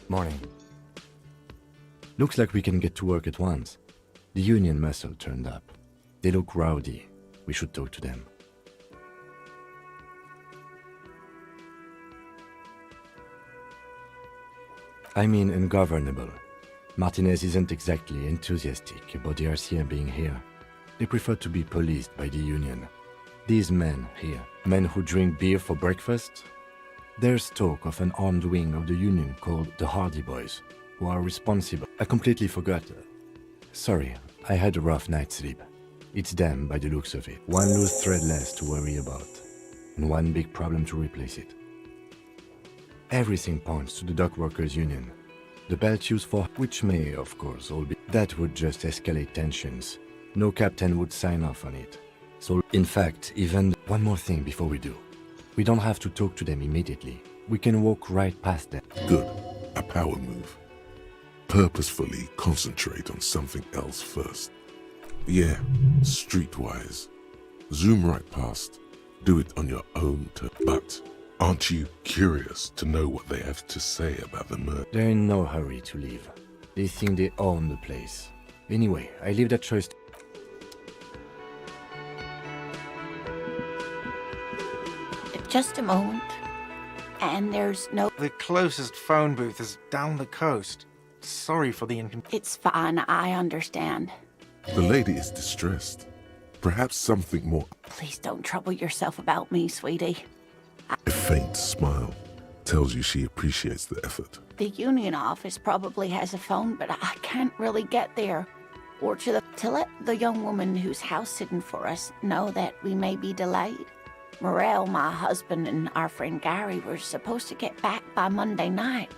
Morning. Looks like we can get to work at once. The union muscle turned up. They look rowdy. We should talk to them. I mean ungovernable. Martinez isn't exactly enthusiastic about the RCM being here. They prefer to be policed by the union. These men here, men who drink beer for breakfast, there's talk of an armed wing of the union called the Hardy Boys, who are responsible. I completely forgot. Sorry, I had a rough night's sleep. It's them by the looks of it. One loose thread less to worry about, and one big problem to replace it. Everything points to the dock workers' union. The belt used for which may, of course, all be... That would just escalate tensions. No captain would sign off on it. So, in fact, even... One more thing before we do. We don't have to talk to them immediately. We can walk right past them. Good. A power move. Purposefully concentrate on something else first. Yeah, streetwise. Zoom right past. Do it on your own turn. But aren't you curious to know what they have to say about the murder? They're in no hurry to leave. They think they own the place. Anyway, I leave that choice. Just a moment. And there's no... The closest phone booth is down the coast. Sorry for the inconvenience. It's fine, I understand. The lady is distressed. Perhaps something more. Please don't trouble yourself about me, sweetie. A faint smile tells you she appreciates the effort. The union office probably has a phone, but I can't really get there. Or to let the young woman who's house-sitting for us know that we may be delayed. Morel, my husband, and our friend Gary were supposed to get back by Monday night.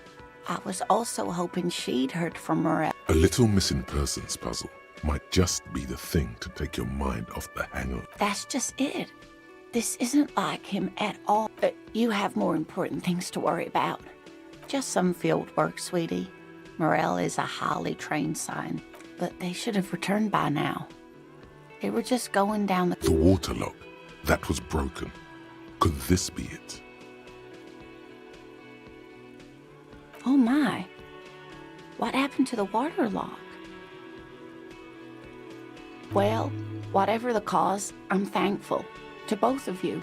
I was also hoping she'd heard from Morel. A little missing persons puzzle might just be the thing to take your mind off the hangover. That's just it. This isn't like him at all. But you have more important things to worry about. Just some field work, sweetie. Morel is a highly trained sign, but they should have returned by now. They were just going down The water lock. That was broken. Could this be it? Oh my. What happened to the water lock? Well, whatever the cause, I'm thankful. To both of you.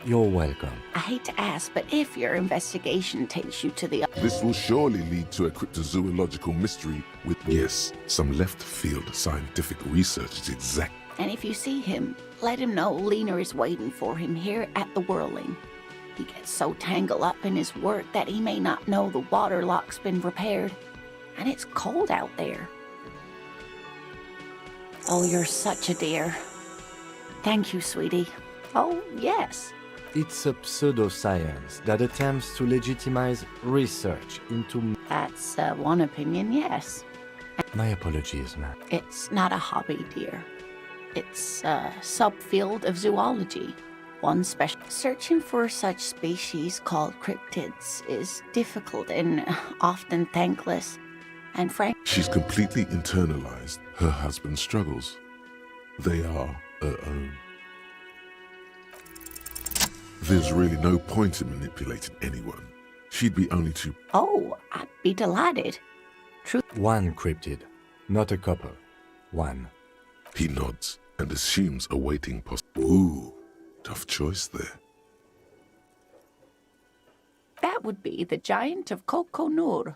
You're welcome. I hate to ask, but if your investigation takes you to the... This will surely lead to a cryptozoological mystery with, yes, some left-field scientific research is exact. And if you see him, let him know Lena is waiting for him here at the Whirling. He gets so tangled up in his work that he may not know the water lock's been repaired. And it's cold out there. Oh, you're such a dear. Thank you, sweetie. Oh, yes. It's a pseudoscience that attempts to legitimize research into... That's one opinion, yes. My apologies, ma'am. It's not a hobby, dear. It's a subfield of zoology. One special... Searching for such species called cryptids is difficult and often thankless. And frank... She's completely internalized her husband's struggles. They are her own. There's really no point in manipulating anyone. She'd be only too... Oh, I'd be delighted. One cryptid, not a couple. One. He nods and assumes a waiting post. Ooh, tough choice there. That would be the giant of Coconur.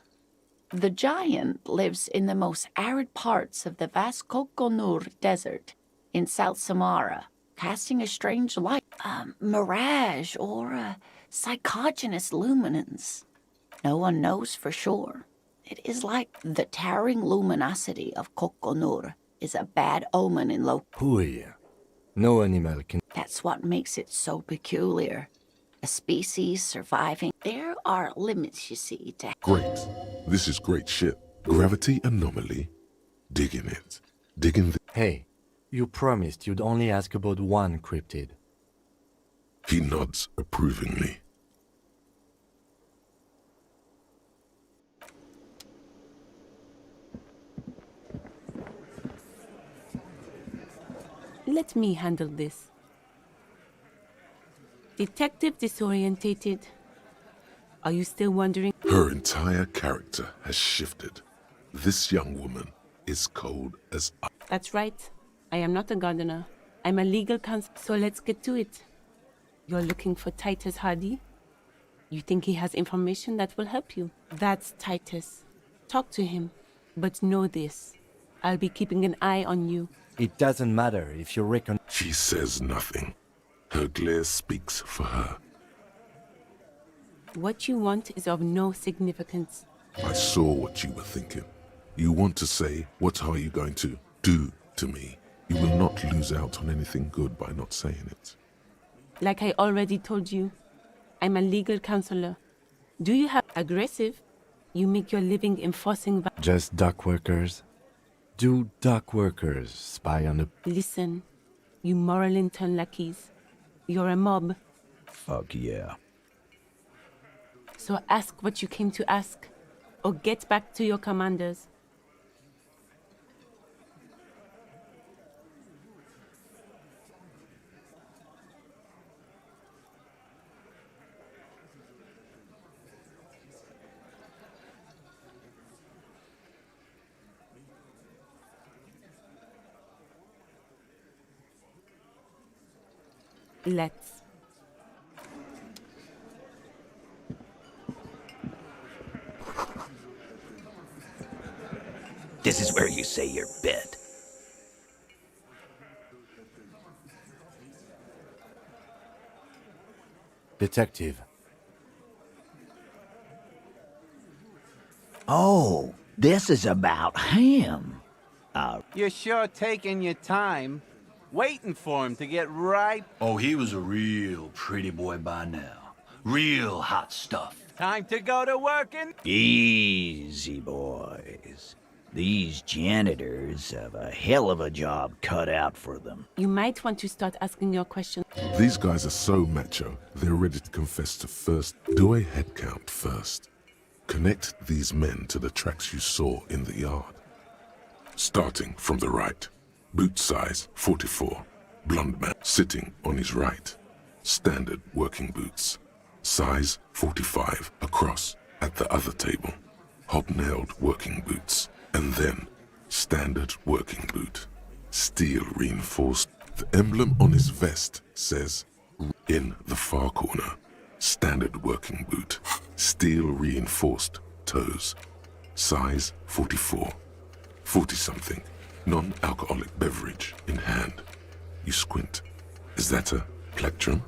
The giant lives in the most arid parts of the vast Coconur Desert in South Samara, casting a strange light, a mirage or a psychogenous luminance. No one knows for sure. It is like the towering luminosity of Coconur is a bad omen in Hui. No animal can... That's what makes it so peculiar. A species surviving. There are limits, you see, to... Great. This is great shit. Gravity anomaly. Digging it. Digging the... Hey, you promised you'd only ask about one cryptid. He nods approvingly. Let me handle this. Detective disorientated. Are you still wondering? Her entire character has shifted. This young woman is cold as ice. That's right. I am not a gardener. I'm a legal counsel. So let's get to it. You're looking for Titus Hardy? You think he has information that will help you? That's Titus. Talk to him. But know this. I'll be keeping an eye on you. It doesn't matter if you reckon. She says nothing. Her glare speaks for her. What you want is of no significance. I saw what you were thinking. You want to say, what are you going to do to me? You will not lose out on anything good by not saying it. Like I already told you, I'm a legal counselor. Do you have aggressive? You make your living enforcing. Just dock workers? Do dock workers spy on a... Listen, you moral intern lackeys. You're a mob. Fuck yeah. So ask what you came to ask, or get back to your commanders. Let's. This is where you say your bit. Detective. Oh, this is about him. You're sure taking your time, waiting for him to get right. Oh, he was a real pretty boy by now. Real hot stuff. Time to go to work and... Easy, boys. These janitors have a hell of a job cut out for them. You might want to start asking your questions. These guys are so macho, they're ready to confess to first. Do a head count first. Connect these men to the tracks you saw in the yard. Starting from the right. Boot size 44. Blonde man sitting on his right. Standard working boots. Size 45 across at the other table. Hobnailed working boots. And then standard working boot. Steel reinforced. The emblem on his vest says, in the far corner, standard working boot. Steel reinforced toes. Size 44. 40-something. Non-alcoholic beverage in hand. You squint. Is that a plectrum?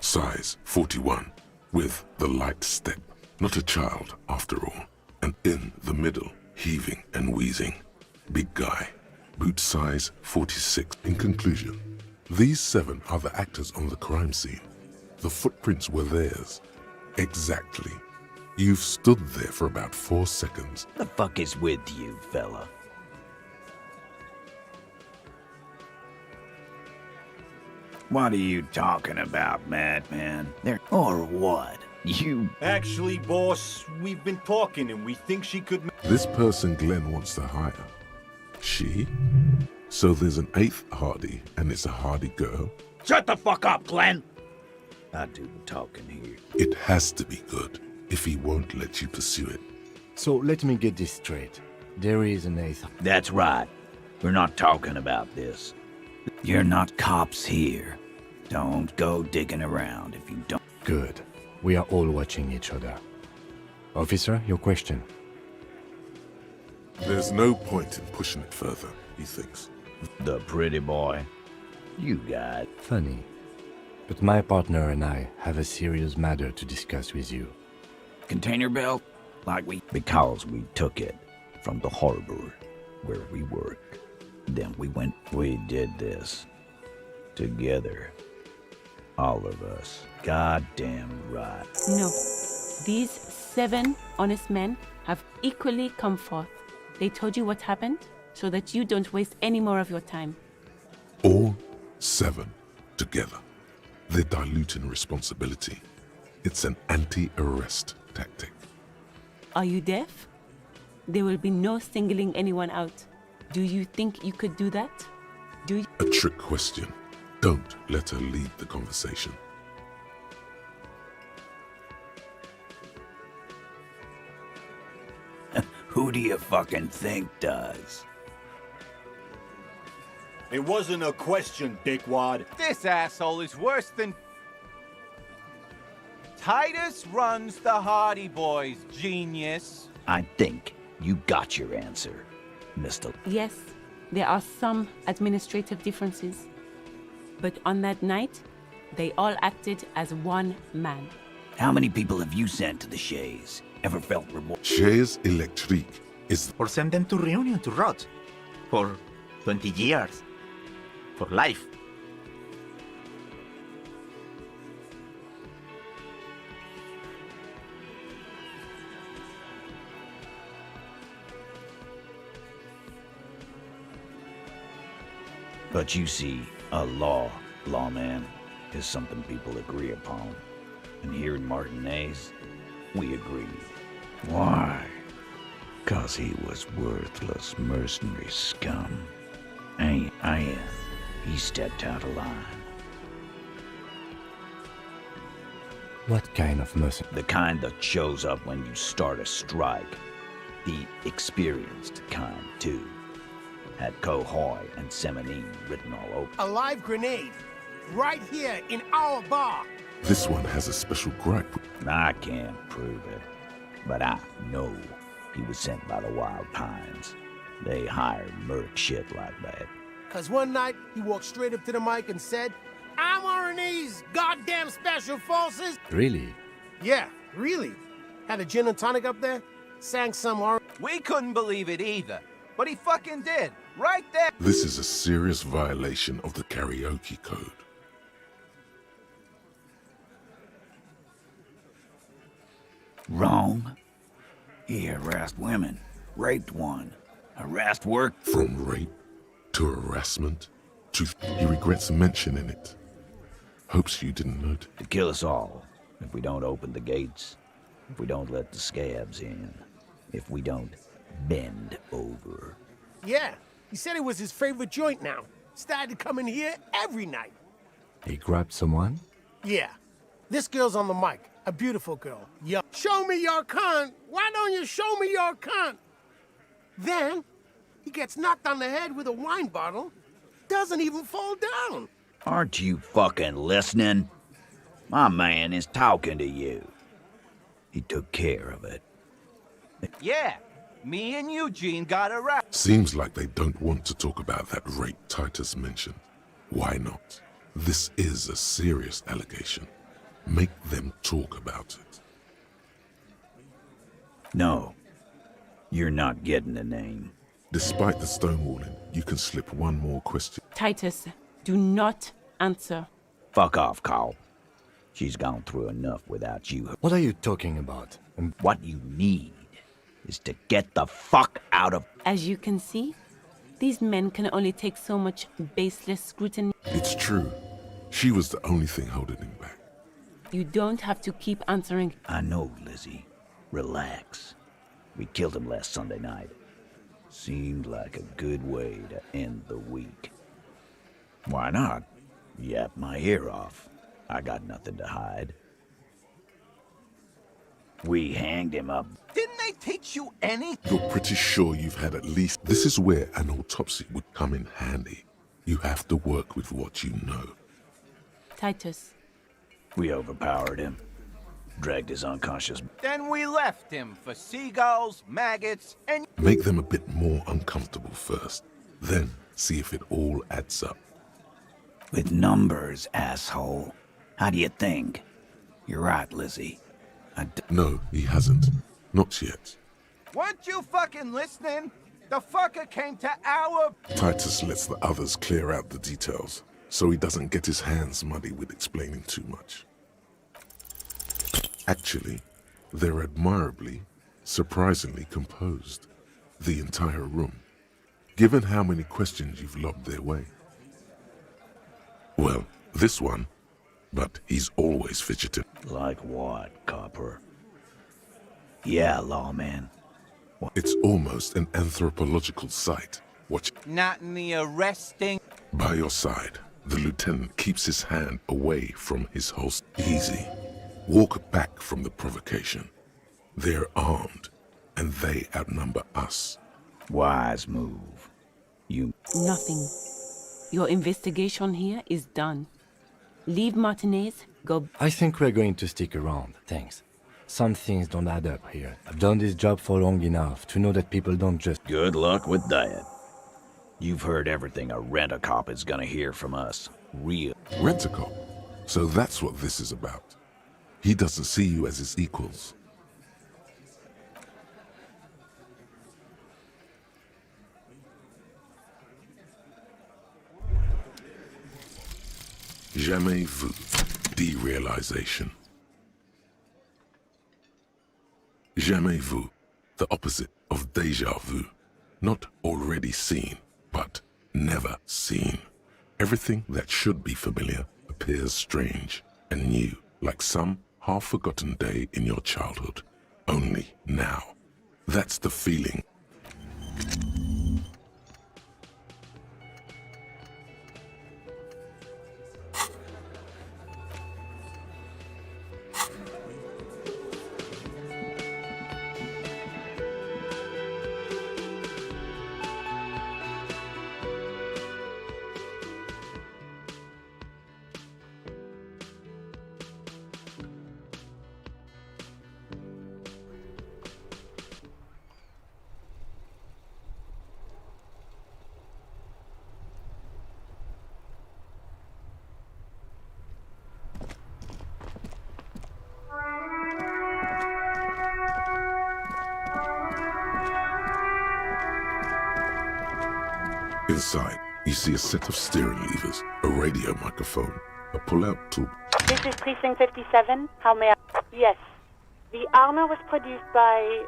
Size 41, with the light step. Not a child, after all. And in the middle, heaving and wheezing. Big guy. Boot size 46. In conclusion, these 7 are the actors on the crime scene. The footprints were theirs. Exactly. You've stood there for about 4 seconds. The fuck is with you, fella? What are you talking about, madman? Or what? You... Actually, boss, we've been talking and we think she could... This person Glenn wants to hire. She? So there's an 8th Hardy, and it's a Hardy girl? Shut the fuck up, Glenn! I do the talking here. It has to be good, if he won't let you pursue it. So let me get this straight. There is an 8th. That's right. We're not talking about this. You're not cops here. Don't go digging around if you don't. Good. We are all watching each other. Officer, your question. There's no point in pushing it further, he thinks. The pretty boy. You got... Funny. But my partner and I have a serious matter to discuss with you. Container belt? Like we... Because we took it from the harbor where we work. Then we did this. Together. All of us. Goddamn right. No. These 7 honest men have equally come forth. They told you what happened? so that you don't waste any more of your time. All 7 together. They're diluting responsibility. It's an anti-arrest tactic. Are you deaf? There will be no singling anyone out. Do you think you could do that? Do you? A trick question. Don't let her lead the conversation. Who do you fucking think does? It wasn't a question, dickwad. This asshole is worse than... Titus runs the Hardy Boys, genius. I think you got your answer, Mr. Yes, there are some administrative differences. But on that night, they all acted as one man. How many people have you sent to the Shays? Ever felt remorse? Chaise Electrique is... Or send them to Reunion to rot. For 20 years. For life. But you see, a lawman, is something people agree upon. And here in Martinez, we agreed. Why? 'Cause he was worthless mercenary scum. And he stepped out of line. What kind of mercy? The kind that shows up when you start a strike. The experienced kind, too. Had Cohoy and Seminine written all over. A live grenade, right here in our bar. This one has a special gripe. I can't prove it, but I know he was sent by the Wild Pines. They hired merc shit like that. 'Cause one night, he walked straight up to the mic and said, "I'm RNA's goddamn special forces." Really? Yeah, really. Had a gin and tonic up there, sang some R. We couldn't believe it either. But he fucking did. Right there. This is a serious violation of the karaoke code. Wrong. He harassed women, raped one, harassed work. From rape to harassment to... He regrets mentioning it. Hopes you didn't note. To kill us all, if we don't open the gates, if we don't let the scabs in, if we don't bend over. Yeah, he said it was his favorite joint now. Started coming here every night. He grabbed someone? Yeah, this girl's on the mic. A beautiful girl. Yo, show me your cunt. Why don't you show me your cunt? Then, he gets knocked on the head with a wine bottle. Doesn't even fall down. Aren't you fucking listening? My man is talking to you. He took care of it. Yeah, me and Eugene got around. Seems like they don't want to talk about that rape Titus mentioned. Why not? This is a serious allegation. Make them talk about it. No, you're not getting the name. Despite the stonewalling, you can slip one more question. Titus, do not answer. Fuck off, Carl. She's gone through enough without you. What are you talking about? What you need is to get the fuck out of... As you can see, these men can only take so much baseless scrutiny. It's true. She was the only thing holding him back. You don't have to keep answering. I know, Lizzie. Relax. We killed him last Sunday night. Seemed like a good way to end the week. Why not? Yap my ear off. I got nothing to hide. We hanged him up. Didn't they teach you any? You're pretty sure you've had at least... This is where an autopsy would come in handy. You have to work with what you know. Titus. We overpowered him. Dragged his unconscious... Then we left him for seagulls, maggots, and... Make them a bit more uncomfortable first. Then see if it all adds up. With numbers, asshole. How do you think? You're right, Lizzie. No, he hasn't. Not yet. Weren't you fucking listening? The fucker came to our... Titus lets the others clear out the details, so he doesn't get his hands muddy with explaining too much. Actually, they're admirably, surprisingly composed. The entire room. given how many questions you've lobbed their way. Well, this one, but he's always fidgeting. Like what, Copper? Yeah, lawman. It's almost an anthropological sight. Watch. Not in the arresting. By your side, the lieutenant keeps his hand away from his holster. Easy. Walk back from the provocation. They're armed, and they outnumber us. Wise move. You... Nothing. Your investigation here is done. Leave Martinez, go... I think we're going to stick around, thanks. Some things don't add up here. I've done this job for long enough to know that people don't just... Good luck with that. You've heard everything a rent-a-cop is gonna hear from us. Real. Rent-a-cop? So that's what this is about. He doesn't see you as his equals. Jamais vu. Derealization. Jamais vu. The opposite of déjà vu. Not already seen, but never seen. Everything that should be familiar appears strange and new, like some half-forgotten day in your childhood. Only now. That's the feeling. Inside, you see a set of steering levers, a radio microphone, a pull-out tool. This is Precinct 57. How may I... Yes. The armor was produced by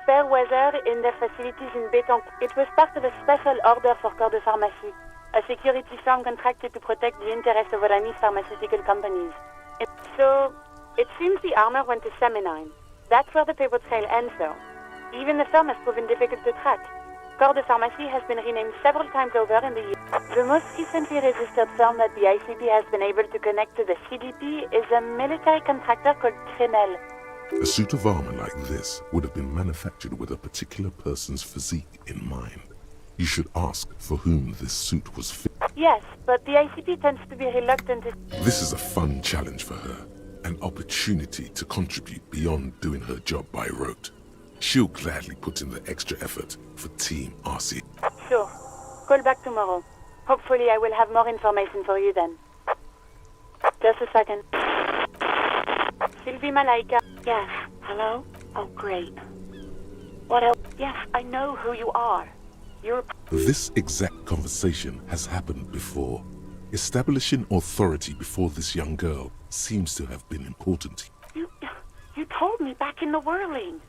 Fairweather in their facilities in Betancourt. It was part of a special order for Corps de Pharmacie, a security firm contracted to protect the interests of Oranese pharmaceutical companies. So, it seems the armor went to Seminine. That's where the paper trail ends, though. Even the firm has proven difficult to track. Corps de Pharmacie has been renamed several times over in the years. The most recently registered firm that the ICP has been able to connect to the CDP is a military contractor called Trinel. A suit of armor like this would have been manufactured with a particular person's physique in mind. You should ask for whom this suit was fit. Yes, but the ICP tends to be reluctant to... This is a fun challenge for her, an opportunity to contribute beyond doing her job by rote. She'll gladly put in the extra effort for Team RC. Sure. Call back tomorrow. Hopefully I will have more information for you then. Just a second. Sylvie Malaika. Yes. Hello? Oh, great. What else? Yes, I know who you are. You're... This exact conversation has happened before. Establishing authority before this young girl seems to have been important. You told me back in the whirling.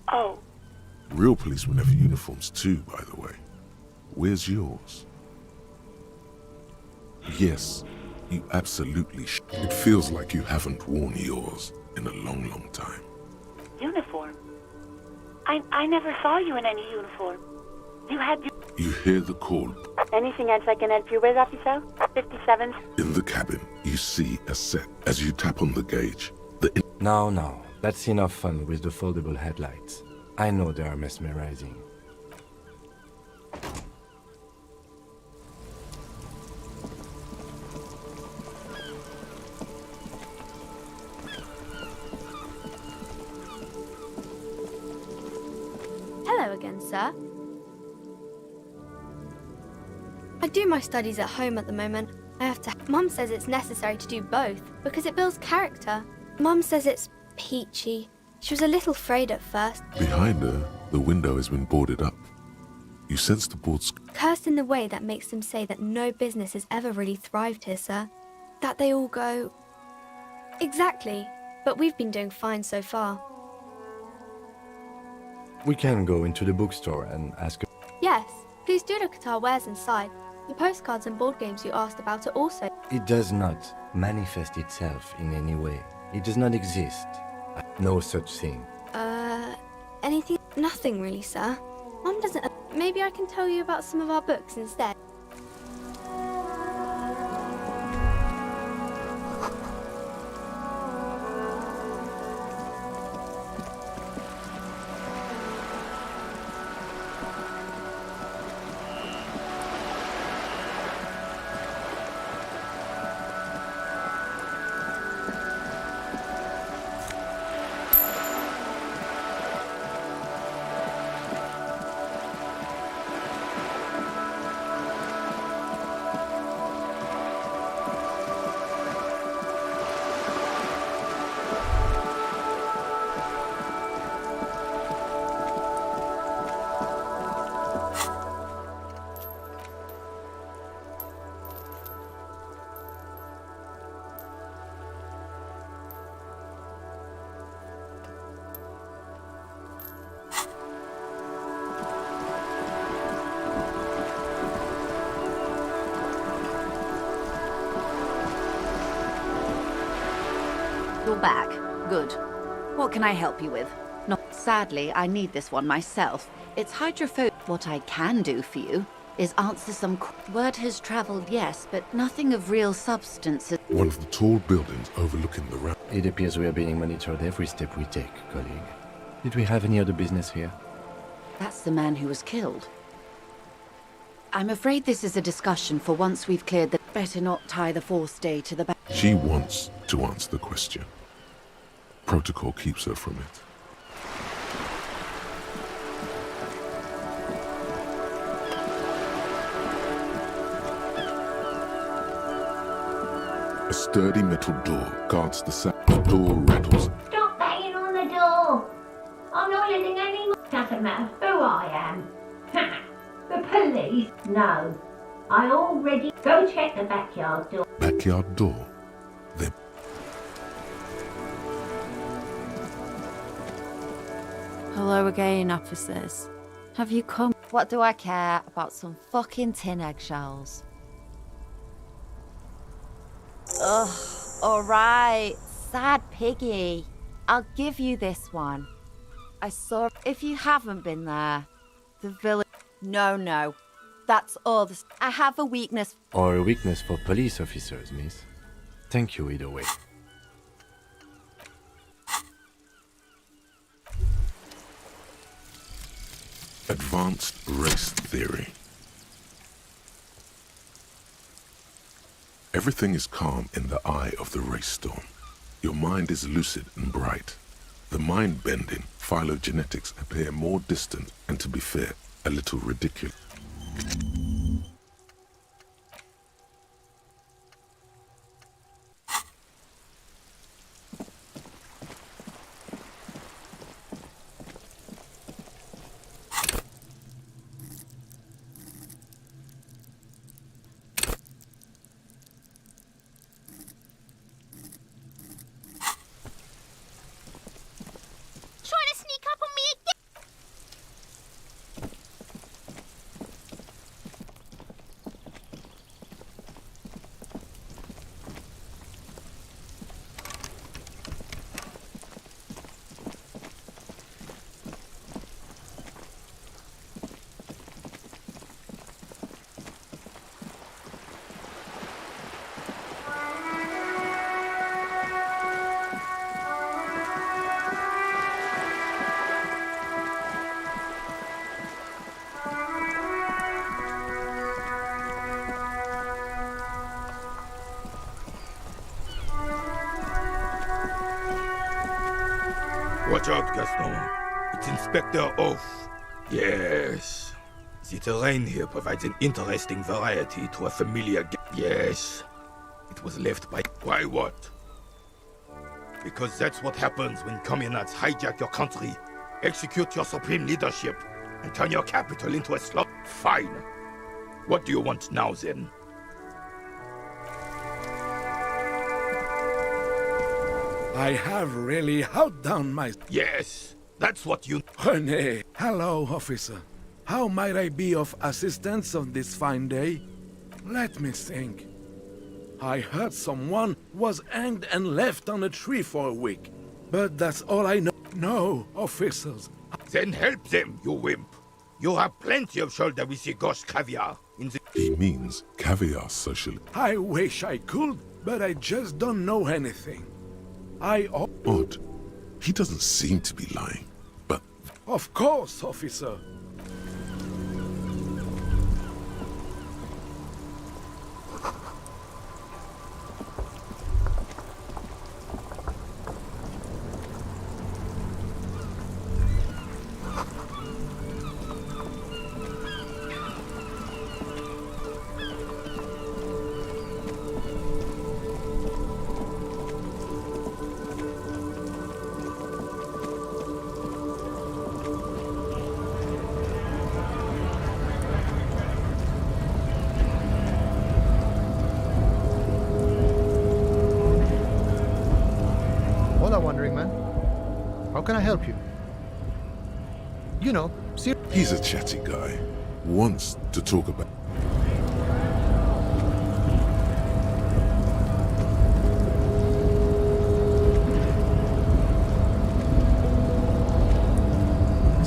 Oh. Real policemen have uniforms too, by the way. Where's yours? Yes, you absolutely should. It feels like you haven't worn yours in a long, long time. Uniform? I never saw you in any uniform. You had... You hear the call. Anything else I can help you with, officer? 57? In the cabin, you see a set. As you tap on the gauge, No. That's enough fun with the foldable headlights. I know they are mesmerizing. Hello again, sir. I do my studies at home at the moment. I have to... Mum says it's necessary to do both because it builds character. Mum says it's peachy. She was a little afraid at first. Behind her, the window has been boarded up. You sense the boards Cursed in the way that makes them say that no business has ever really thrived here, sir. That they all go... Exactly. But we've been doing fine so far. We can go into the bookstore and ask her. Yes. Please do look at our wares inside. The postcards and board games you asked about are also... It does not manifest itself in any way. It does not exist. No such thing. Anything? Nothing really, sir. Mum doesn't... Maybe I can tell you about some of our books instead. You're back. Good. What can I help you with? No, sadly, I need this one myself. It's hydrophobic. What I can do for you is answer some... Word has traveled, yes, but nothing of real substance. One of the tall buildings overlooking the ramp. It appears we are being monitored every step we take, colleague. Did we have any other business here? That's the man who was killed. I'm afraid this is a discussion for once we've cleared the... Better not tie the force day to the back. She wants to answer the question. Protocol keeps her from it. A sturdy metal door guards the side. The door rattles. Stop banging on the door! I'm not letting any more. Doesn't matter who I am. The police? No. I already... Go check the backyard door. Backyard door. Then Hello again, officers. Have you come? What do I care about some fucking tin eggshells? Ugh, alright, sad piggy. I'll give you this one. I saw... If you haven't been there, the village... No. That's all the... I have a weakness... Or a weakness for police officers, miss. Thank you either way. advanced race theory. Everything is calm in the eye of the race storm. Your mind is lucid and bright. The mind-bending phylogenetics appear more distant and, to be fair, a little ridiculous. Watch out, Gaston. It's Inspector Oath. Yes. The terrain here provides an interesting variety to a familiar Yes. It was left by... Why what? Because that's what happens when communards hijack your country, execute your supreme leadership, and turn your capital into a slum. Fine. What do you want now, then? I have really howled down my... Yes, that's what you... René, hello, officer. How might I be of assistance on this fine day? Let me think. I heard someone was hanged and left on a tree for a week. But that's all I know. No, officers. Then help them, you wimp. You have plenty of shoulder with the ghost caviar in the... He means caviar socially. I wish I could, but I just don't know anything. Odd. He doesn't seem to be lying, but... Of course, officer. Wondering, man. How can I help you? You know, see... He's a chatty guy. Wants to talk about...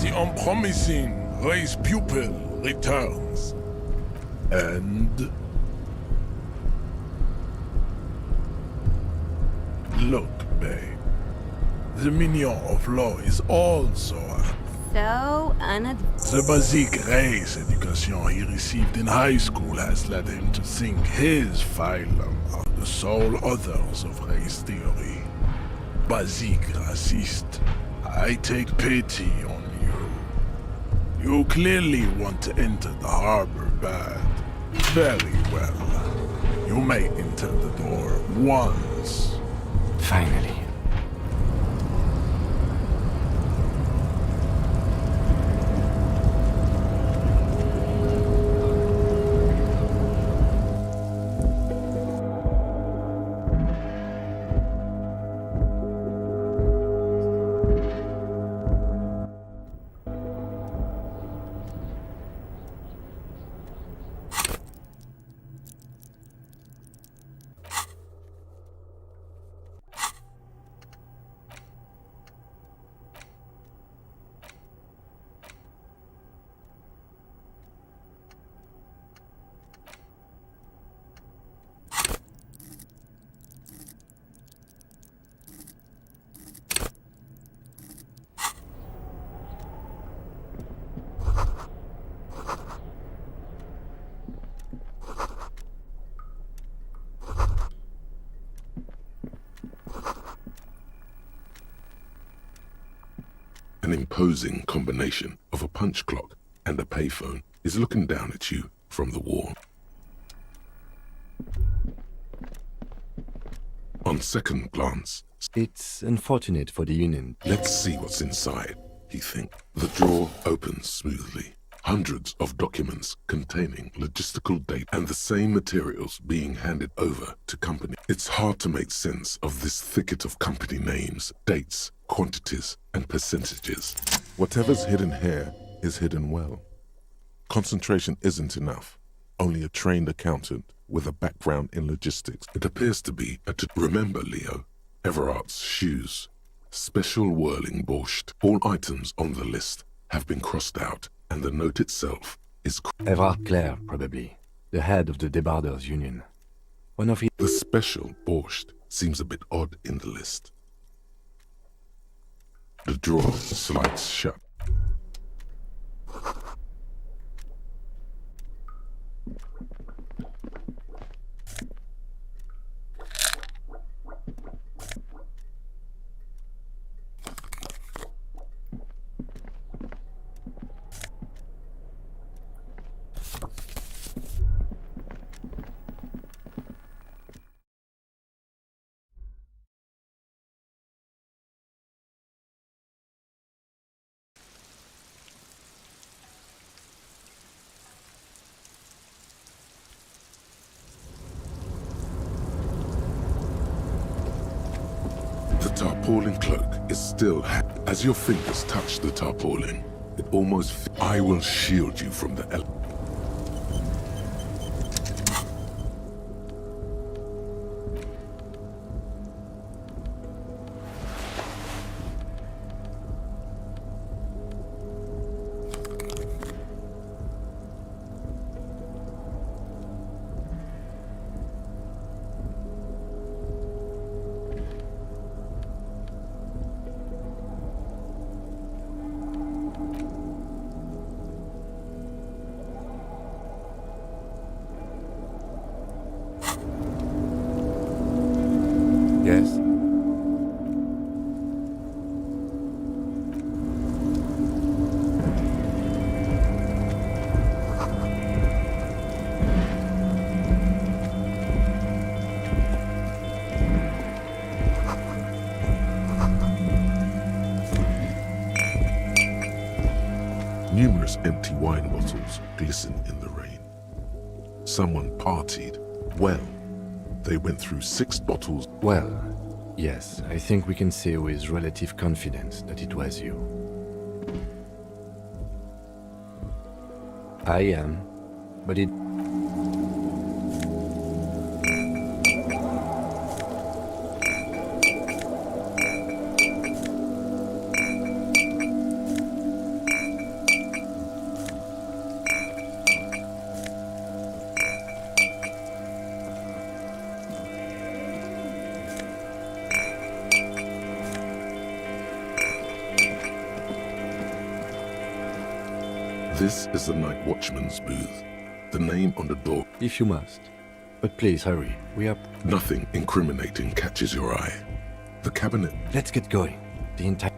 The unpromising race pupil returns. And... Look, babe. The minion of law is also so the basic race education he received in high school has led him to think his phylum are the sole authors of race theory. Basic racist, I take pity on you. You clearly want to enter the harbor bad. Very well. You may enter the door once. Finally. An imposing combination of a punch clock and a payphone is looking down at you from the wall. On second glance, it's unfortunate for the Union. Let's see what's inside, he thinks. The drawer opens smoothly. Hundreds of documents containing logistical data and the same materials being handed over to company. It's hard to make sense of this thicket of company names, dates, quantities, and percentages. Whatever's hidden here is hidden well. Concentration isn't enough. Only a trained accountant with a background in logistics. It appears to be remember, Leo, Everard's shoes. Special whirling borscht. All items on the list have been crossed out, and the note itself is... Everard Clare, probably. The head of the Debarders Union. One of his... The special borscht seems a bit odd in the list. The drawer slides shut. The tarpaulin cloak is still as your fingers touch the tarpaulin. It almost... I will shield you from the... Yes? Numerous empty wine bottles glisten in the rain. Someone partied well. They went through 6 bottles. Well, yes, I think we can say with relative confidence that it was you. I am, but it... This is the night watchman's booth. The name on the door. If you must. But please hurry. We are... Nothing incriminating catches your eye. The cabinet. Let's get going. The entire...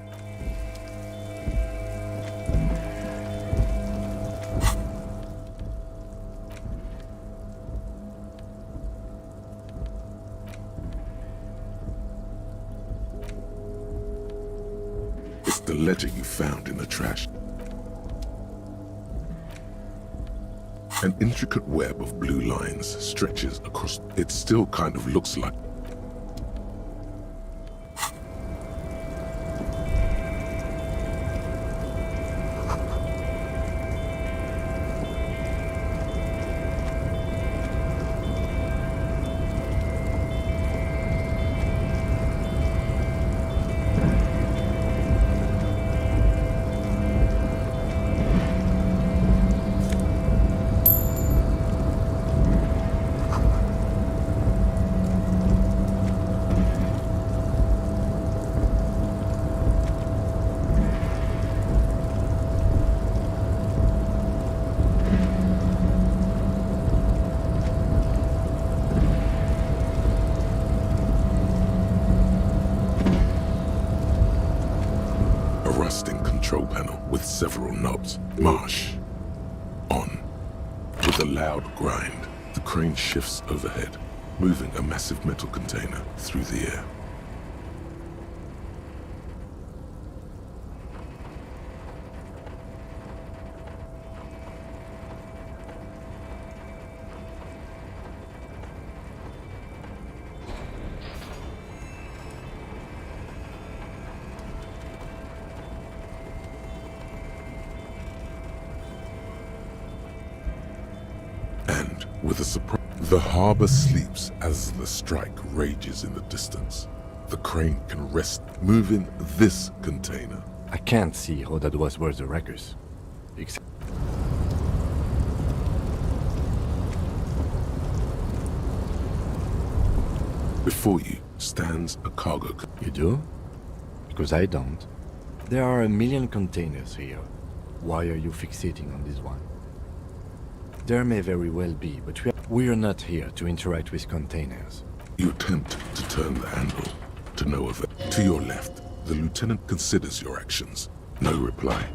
It's the letter you found in the trash. An intricate web of blue lines stretches across. It still kind of looks like... control panel with several knobs. Marsh. On. With a loud grind, the crane shifts overhead, moving a massive metal container through the air. With a surprise, the harbor sleeps as the strike rages in the distance. The crane can rest, moving this container. I can't see how that was worth the wreckers. Before you stands a cargo. You do? Because I don't. There are 1 million containers here. Why are you fixating on this one? There may very well be, but we are not here to interact with containers. You attempt to turn the handle, to no avail. To your left, the lieutenant considers your actions. No reply.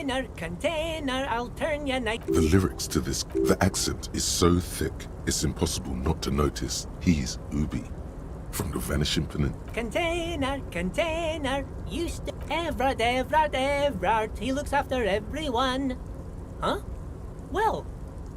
Container, I'll turn your night. The lyrics to this, the accent is so thick, it's impossible not to notice he's Ubi from the Vanishing Peninsula. Container, used to Everard, he looks after everyone. Huh? Well,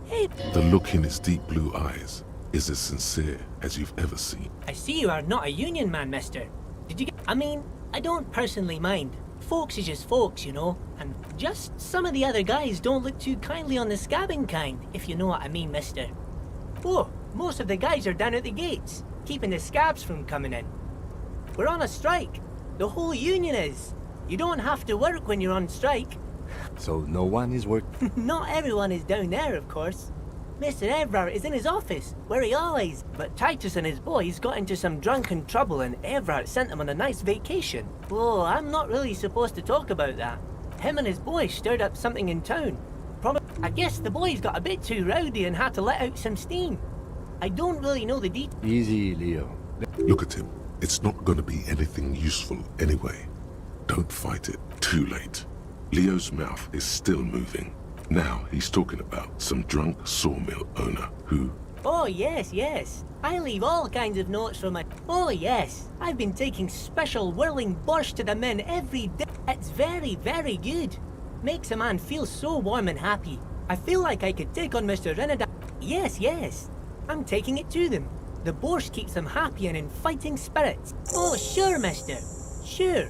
hey. The look in his deep blue eyes is as sincere as you've ever seen. I see you are not a union man, mister. Did you get... I mean, I don't personally mind. Folks is just folks, you know, and just some of the other guys don't look too kindly on the scabbing kind, if you know what I mean, mister. Oh, most of the guys are down at the gates, keeping the scabs from coming in. We're on a strike. The whole union is. You don't have to work when you're on strike. So no one is working? Not everyone is down there, of course. Mr. Everard is in his office, where he always... But Titus and his boys got into some drunken trouble and Everard sent them on a nice vacation. Oh, I'm not really supposed to talk about that. Him and his boys stirred up something in town. I guess the boys got a bit too rowdy and had to let out some steam. I don't really know the details. Easy, Leo. Look at him. It's not going to be anything useful anyway. Don't fight it. Too late. Leo's mouth is still moving. Now he's talking about some drunk sawmill owner who... Oh, yes. I leave all kinds of notes for my... Oh, yes. I've been taking special whirling borscht to the men every day. It's very, very good. Makes a man feel so warm and happy. I feel like I could take on Mr. Renada. Yes. I'm taking it to them. The borscht keeps them happy and in fighting spirits. Oh, sure, mister. Sure.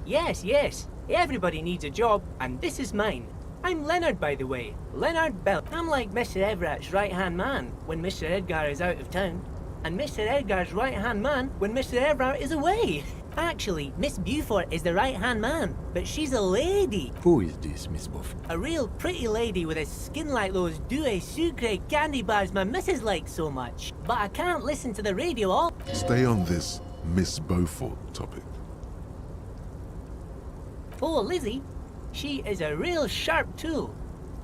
Yes. Everybody needs a job, and this is mine. I'm Leonard, by the way. Leonard Bell. I'm like Mr. Everett's right-hand man when Mr. Edgar is out of town, and Mr. Edgar's right-hand man when Mr. Everett is away. Actually, Miss Beaufort is the right-hand man, but she's a lady. Who is this, Miss Beaufort? A real pretty lady with a skin like those Douai Sucre candy bars my missus likes so much. But I can't listen to the radio all... Stay on this Miss Beaufort topic. Oh, Lizzie. She is a real sharp tool.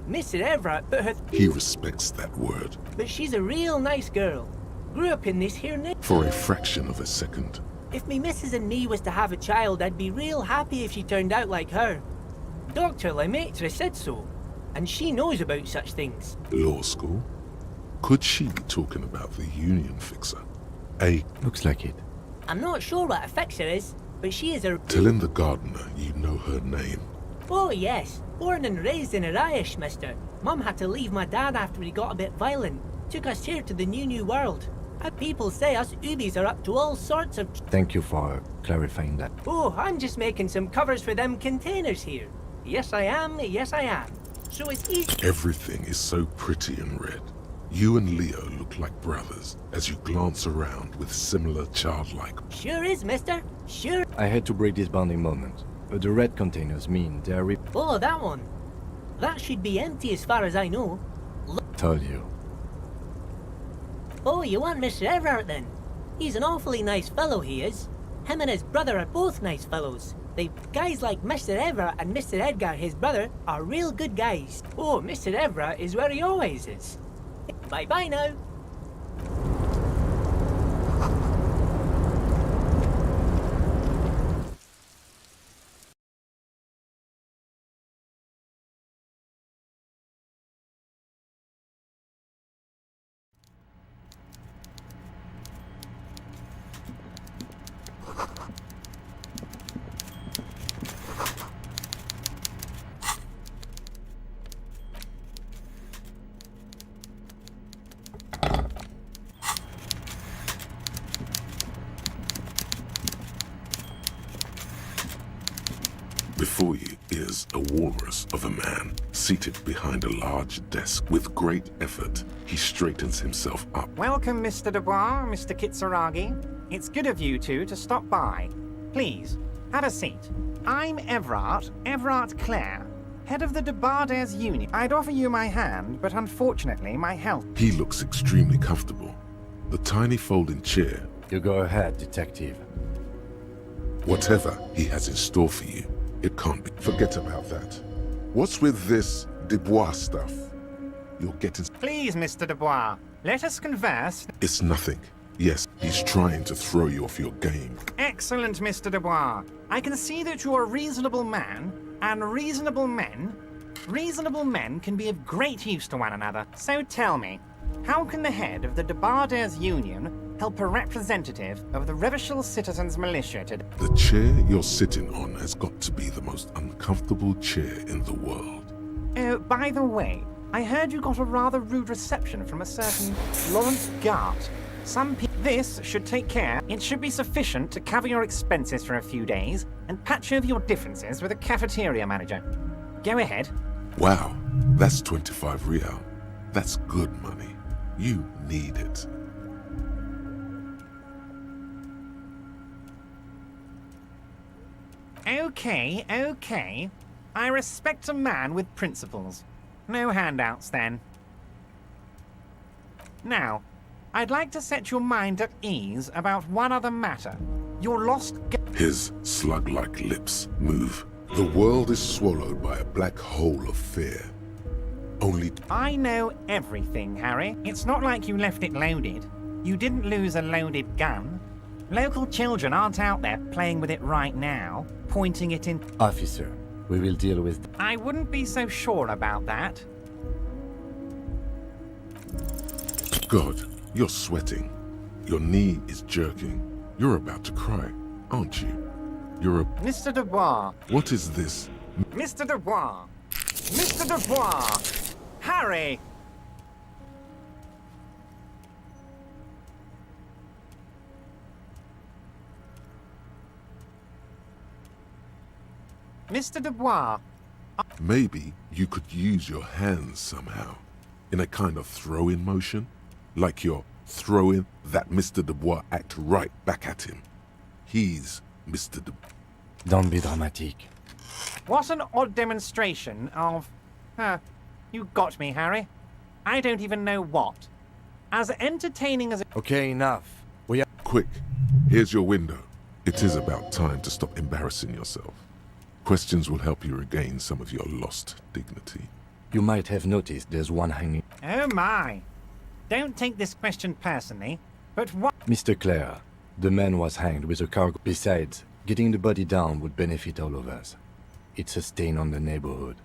Mr. Everett put her... He respects that word. But she's a real nice girl. Grew up in this here neighborhood. For a fraction of a second. If me missus and me was to have a child, I'd be real happy if she turned out like her. Dr. Lemaitre said so, and she knows about such things. Law school? Could she be talking about the union fixer? Looks like it. I'm not sure what a fixer is, but she is a... Tell him the gardener you know her name. Oh, yes. Born and raised in Irish, mister. Mum had to leave my dad after he got a bit violent. Took us here to the new world. People say us Ubis are up to all sorts of... Thank you for clarifying that. Oh, I'm just making some covers for them containers here. Yes, I am. So it's easy... Everything is so pretty and red. You and Leo look like brothers as you glance around with similar childlike... Sure is, mister. Sure. I had to break this bonding moment. But the red containers mean they are... Oh, that one. That should be empty as far as I know. Told you. Oh, you want Mr. Everett then? He's an awfully nice fellow, he is. Him and his brother are both nice fellows. Guys like Mr. Everett and Mr. Edgar, his brother, are real good guys. Oh, Mr. Everett is where he always is. Bye-bye now. Before you is a walrus of a man, seated behind a large desk. With great effort, he straightens himself up. Welcome, Mr. Dubois, Mr. Kitsuragi. It's good of you two to stop by. Please, have a seat. I'm Everett Clare, head of the Debarders Union. I'd offer you my hand, but unfortunately my health... He looks extremely comfortable. The tiny folding chair... You go ahead, detective. Whatever he has in store for you, it can't be. Forget about that. What's with this Dubois stuff? You're getting... Please, Mr. Dubois, let us converse. It's nothing. Yes, he's trying to throw you off your game. Excellent, Mr. Dubois. I can see that you're a reasonable man, And reasonable men can be of great use to one another. So tell me, how can the head of the Debarders Union help a representative of the Revachol Citizens Militia to... The chair you're sitting on has got to be the most uncomfortable chair in the world. Oh, by the way, I heard you got a rather rude reception from a certain Lawrence Gart. This should take care. It should be sufficient to cover your expenses for a few days and patch over your differences with the cafeteria manager. Go ahead. Wow, that's 25 real. That's good money. You need it. Okay. I respect a man with principles. No handouts, then. Now, I'd like to set your mind at ease about one other matter. Your lost... His slug-like lips move. The world is swallowed by a black hole of fear. Only... I know everything, Harry. It's not like you left it loaded. You didn't lose a loaded gun. Local children aren't out there playing with it right now, pointing it in... Officer, we will deal with... I wouldn't be so sure about that. God, you're sweating. Your knee is jerking. You're about to cry, aren't you? You're a... Mr. Dubois. What is this? Mr. Dubois. Mr. Dubois. Harry! Mr. Dubois. Maybe you could use your hands somehow, in a kind of throw-in motion, like you're throwing that Mr. Dubois act right back at him. He's Mr. Dubois. Don't be dramatic. What an odd demonstration of... you got me, Harry. I don't even know what. As entertaining as... Okay, enough. We are... Quick, here's your window. It is about time to stop embarrassing yourself. Questions will help you regain some of your lost dignity. You might have noticed there's one hanging... Oh my! Don't take this question personally, but what... Mr. Clare, the man was hanged with a cargo. Besides, getting the body down would benefit all of us. It's a stain on the neighborhood.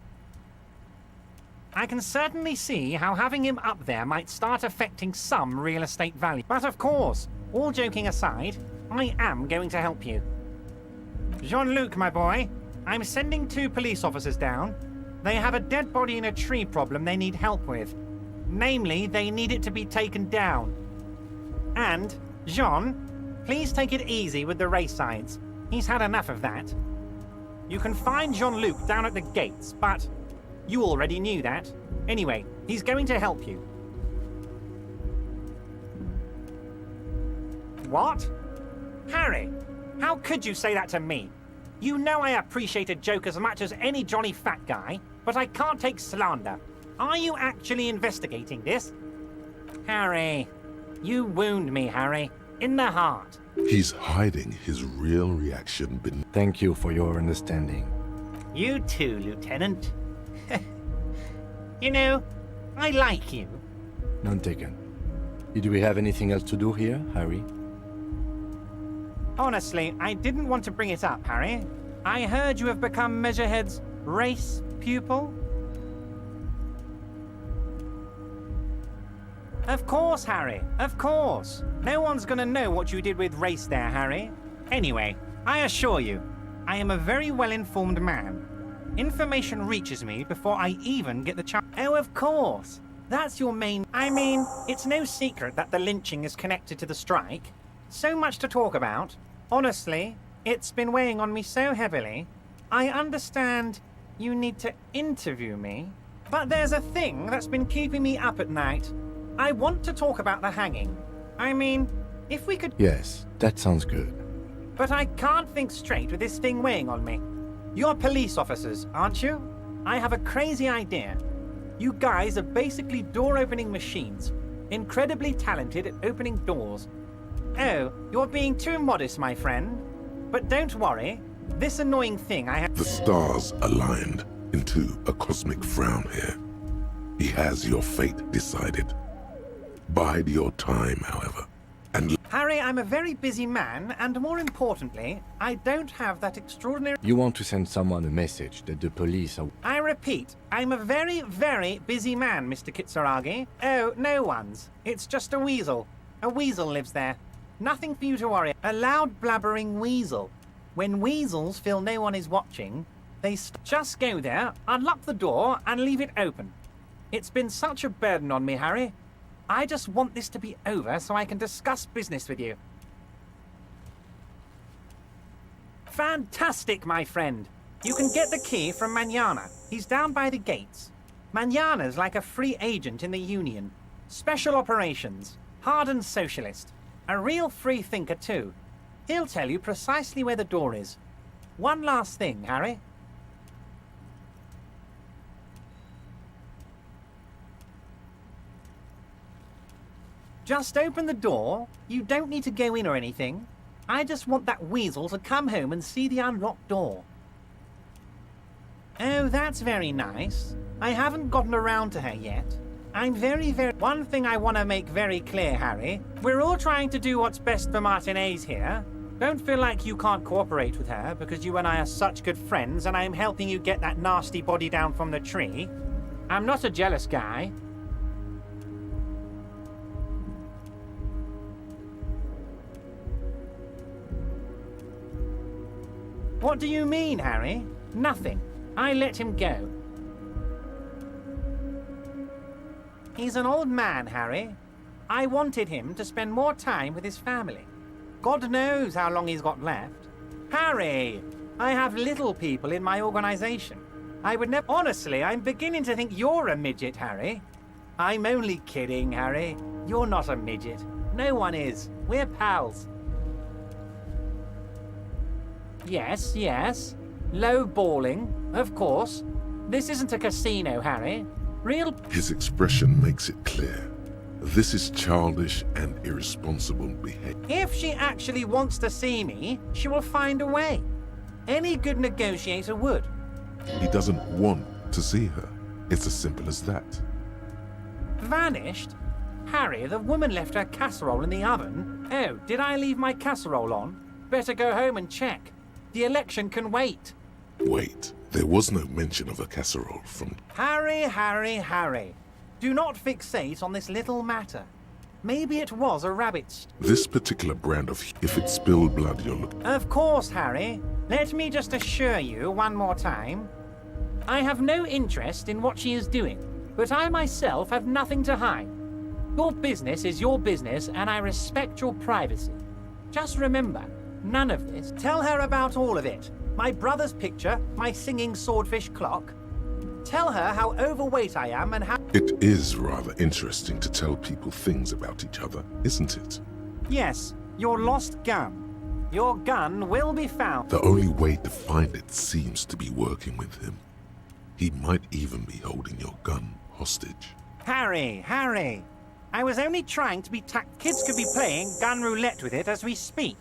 I can certainly see how having him up there might start affecting some real estate value. But of course, all joking aside, I am going to help you. Jean-Luc, my boy, I'm sending 2 police officers down. They have a dead body in a tree problem they need help with. Namely, they need it to be taken down. And, Jean, please take it easy with the race signs. He's had enough of that. You can find Jean-Luc down at the gates, but you already knew that. Anyway, he's going to help you. What? Harry, how could you say that to me? You know I appreciate a joke as much as any jolly fat guy, but I can't take slander. Are you actually investigating this? Harry, you wound me, Harry. In the heart. He's hiding his real reaction beneath... Thank you for your understanding. You too, Lieutenant. You know, I like you. None taken. Did we have anything else to do here, Harry? Honestly, I didn't want to bring it up, Harry. I heard you have become Measurehead's race pupil. Of course, Harry. Of course. No one's gonna know what you did with race there, Harry. Anyway, I assure you, I am a very well-informed man. Information reaches me before I even get the chance. Oh, of course. That's your main... I mean, it's no secret that the lynching is connected to the strike. So much to talk about. Honestly, it's been weighing on me so heavily. I understand you need to interview me, but there's a thing that's been keeping me up at night. I want to talk about the hanging. I mean, if we could... Yes, that sounds good. But I can't think straight with this thing weighing on me. You're police officers, aren't you? I have a crazy idea. You guys are basically door-opening machines. Incredibly talented at opening doors. Oh, you're being too modest, my friend. But don't worry. This annoying thing I have... The stars aligned into a cosmic frown here. He has your fate decided. Bide your time, however, and... Harry, I'm a very busy man, and more importantly, I don't have that extraordinary... You want to send someone a message that the police are... I repeat, I'm a very, very busy man, Mr. Kitsuragi. Oh, no one's. It's just a weasel. A weasel lives there. Nothing for you to worry. A loud blabbering weasel. When weasels feel no one is watching, they just go there, unlock the door, and leave it open. It's been such a burden on me, Harry. I just want this to be over so I can discuss business with you. Fantastic, my friend. You can get the key from Manana. He's down by the gates. Manana's like a free agent in the Union. Special operations. Hardened socialist. A real free thinker, too. He'll tell you precisely where the door is. One last thing, Harry. Just open the door. You don't need to go in or anything. I just want that weasel to come home and see the unlocked door. Oh, that's very nice. I haven't gotten around to her yet. I'm very... One thing I want to make very clear, Harry. We're all trying to do what's best for Martinez here. Don't feel like you can't cooperate with her because you and I are such good friends and I'm helping you get that nasty body down from the tree. I'm not a jealous guy. What do you mean, Harry? Nothing. I let him go. He's an old man, Harry. I wanted him to spend more time with his family. God knows how long he's got left. Harry! I have little people in my organization. I would never... Honestly, I'm beginning to think you're a midget, Harry. I'm only kidding, Harry. You're not a midget. No one is. We're pals. Yes, yes. Low balling, of course. This isn't a casino, Harry. Real... His expression makes it clear. This is childish and irresponsible behavior. If she actually wants to see me, she will find a way. Any good negotiator would. He doesn't want to see her. It's as simple as that. Vanished? Harry, the woman left her casserole in the oven. Oh, did I leave my casserole on? Better go home and check. The election can wait. Wait, there was no mention of a casserole from... Harry, Harry, Harry. Do not fixate on this little matter. Maybe it was a rabbit's... This particular brand of... If it's spilled blood, you're looking... Of course, Harry. Let me just assure you one more time. I have no interest in what she is doing, but I myself have nothing to hide. Your business is your business, and I respect your privacy. Just remember, none of this. Tell her about all of it. My brother's picture, my singing swordfish clock. Tell her how overweight I am and how... It is rather interesting to tell people things about each other, isn't it? Yes, your lost gun. Your gun will be found. The only way to find it seems to be working with him. He might even be holding your gun hostage. Harry, Harry. I was only trying to be Kids could be playing gun roulette with it as we speak.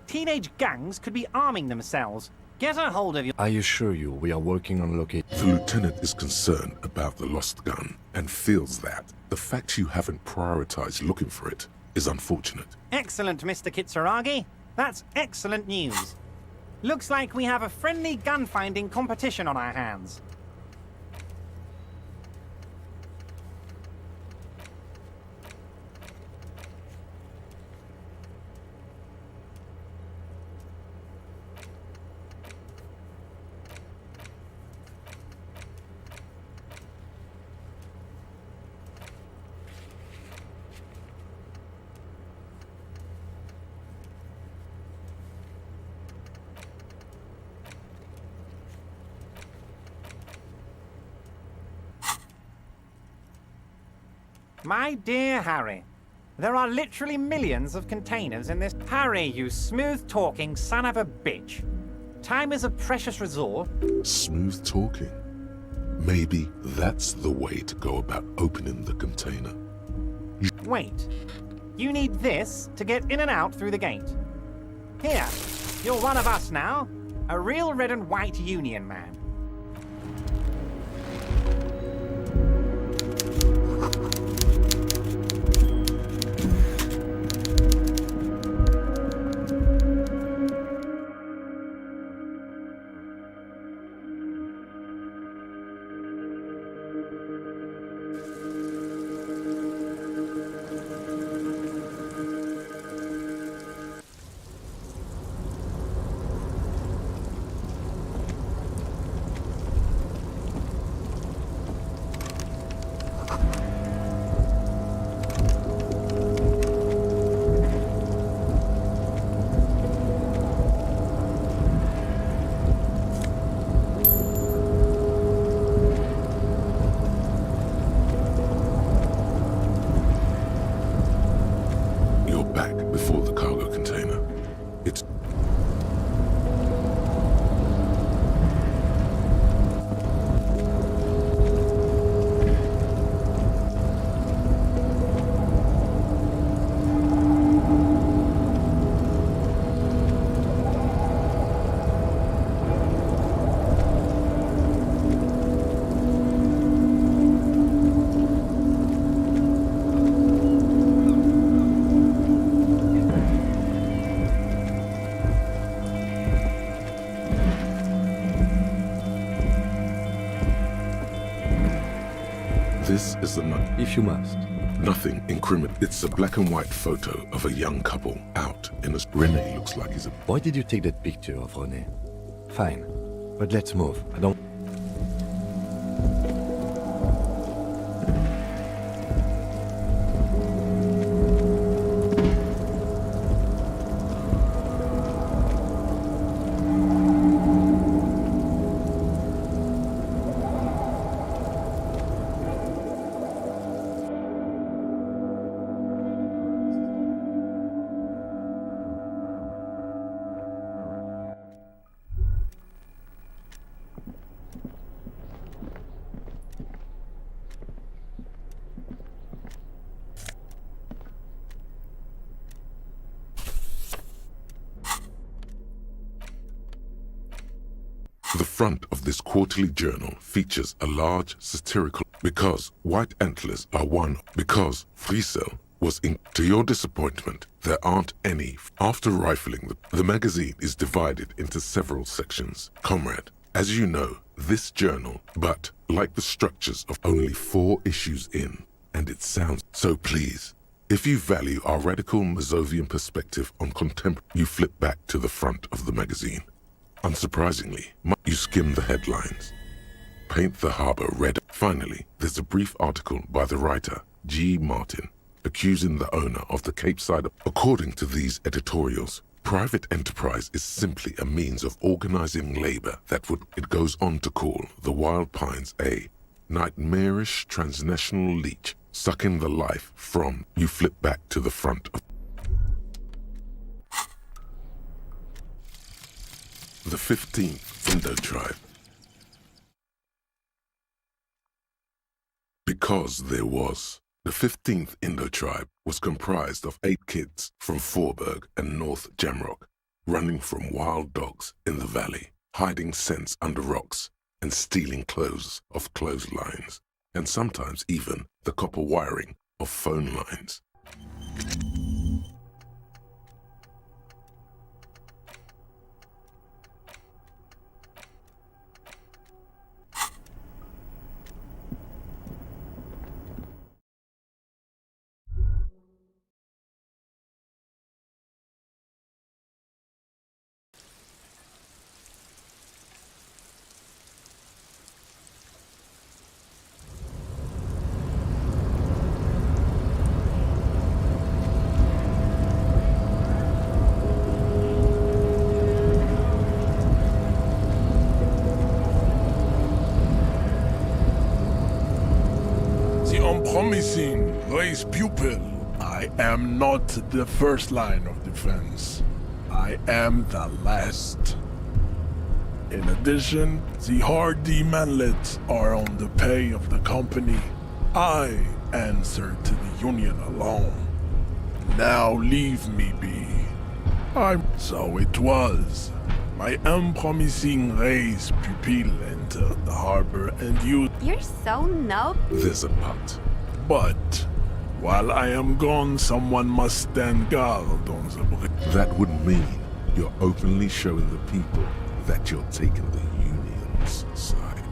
Teenage gangs could be arming themselves. Get a hold of you. I assure you, we are working on locating... The lieutenant is concerned about the lost gun and feels that the fact you haven't prioritized looking for it is unfortunate. Excellent, Mr. Kitsuragi. That's excellent news. Looks like we have a friendly gun-finding competition on our hands. My dear Harry, there are literally millions of containers in this... Harry, you smooth-talking son of a bitch. Time is a precious resource. Smooth talking? Maybe that's the way to go about opening the container. Wait. You need this to get in and out through the gate. Here, you're one of us now. A real red and white union man. This is the night. If you must. Nothing incriminating. It's a black and white photo of a young couple out in a... Rene looks like he's a... Why did you take that picture of Rene? Fine, but let's move. I don't... The front of this quarterly journal features a large satirical because white antlers are one because Friesel was in. To your disappointment, there aren't any. After rifling the magazine is divided into several sections. Comrade, as you know, this journal, but like the structures of only 4 issues in, and it sounds so please. If you value our radical Mazovian perspective on contemporary, you flip back to the front of the magazine. Unsurprisingly, you skim the headlines. Paint the harbor red. Finally, there's a brief article by the writer, G. Martin, accusing the owner of the Cape Side. According to these editorials, private enterprise is simply a means of organizing labor that would, it goes on to call the Wild Pines a nightmarish transnational leech, sucking the life from. You flip back to the front of the 15th Indo tribe. Because there was. The 15th Indo tribe was comprised of 8 kids from Forberg and North Jamrock, running from wild dogs in the valley, hiding scents under rocks, and stealing clothes off clotheslines, and sometimes even the copper wiring of phone lines. Promising race pupil. I am not the first line of defense. I am the last. In addition, the hardy manlets are on the pay of the company. I answer to the union alone. Now leave me be. So it was. My unpromising race pupil entered the harbor and you... You're so noble. There's a but. But while I am gone, someone must stand guard on the bridge. That would mean you're openly showing the people that you're taking the union's side.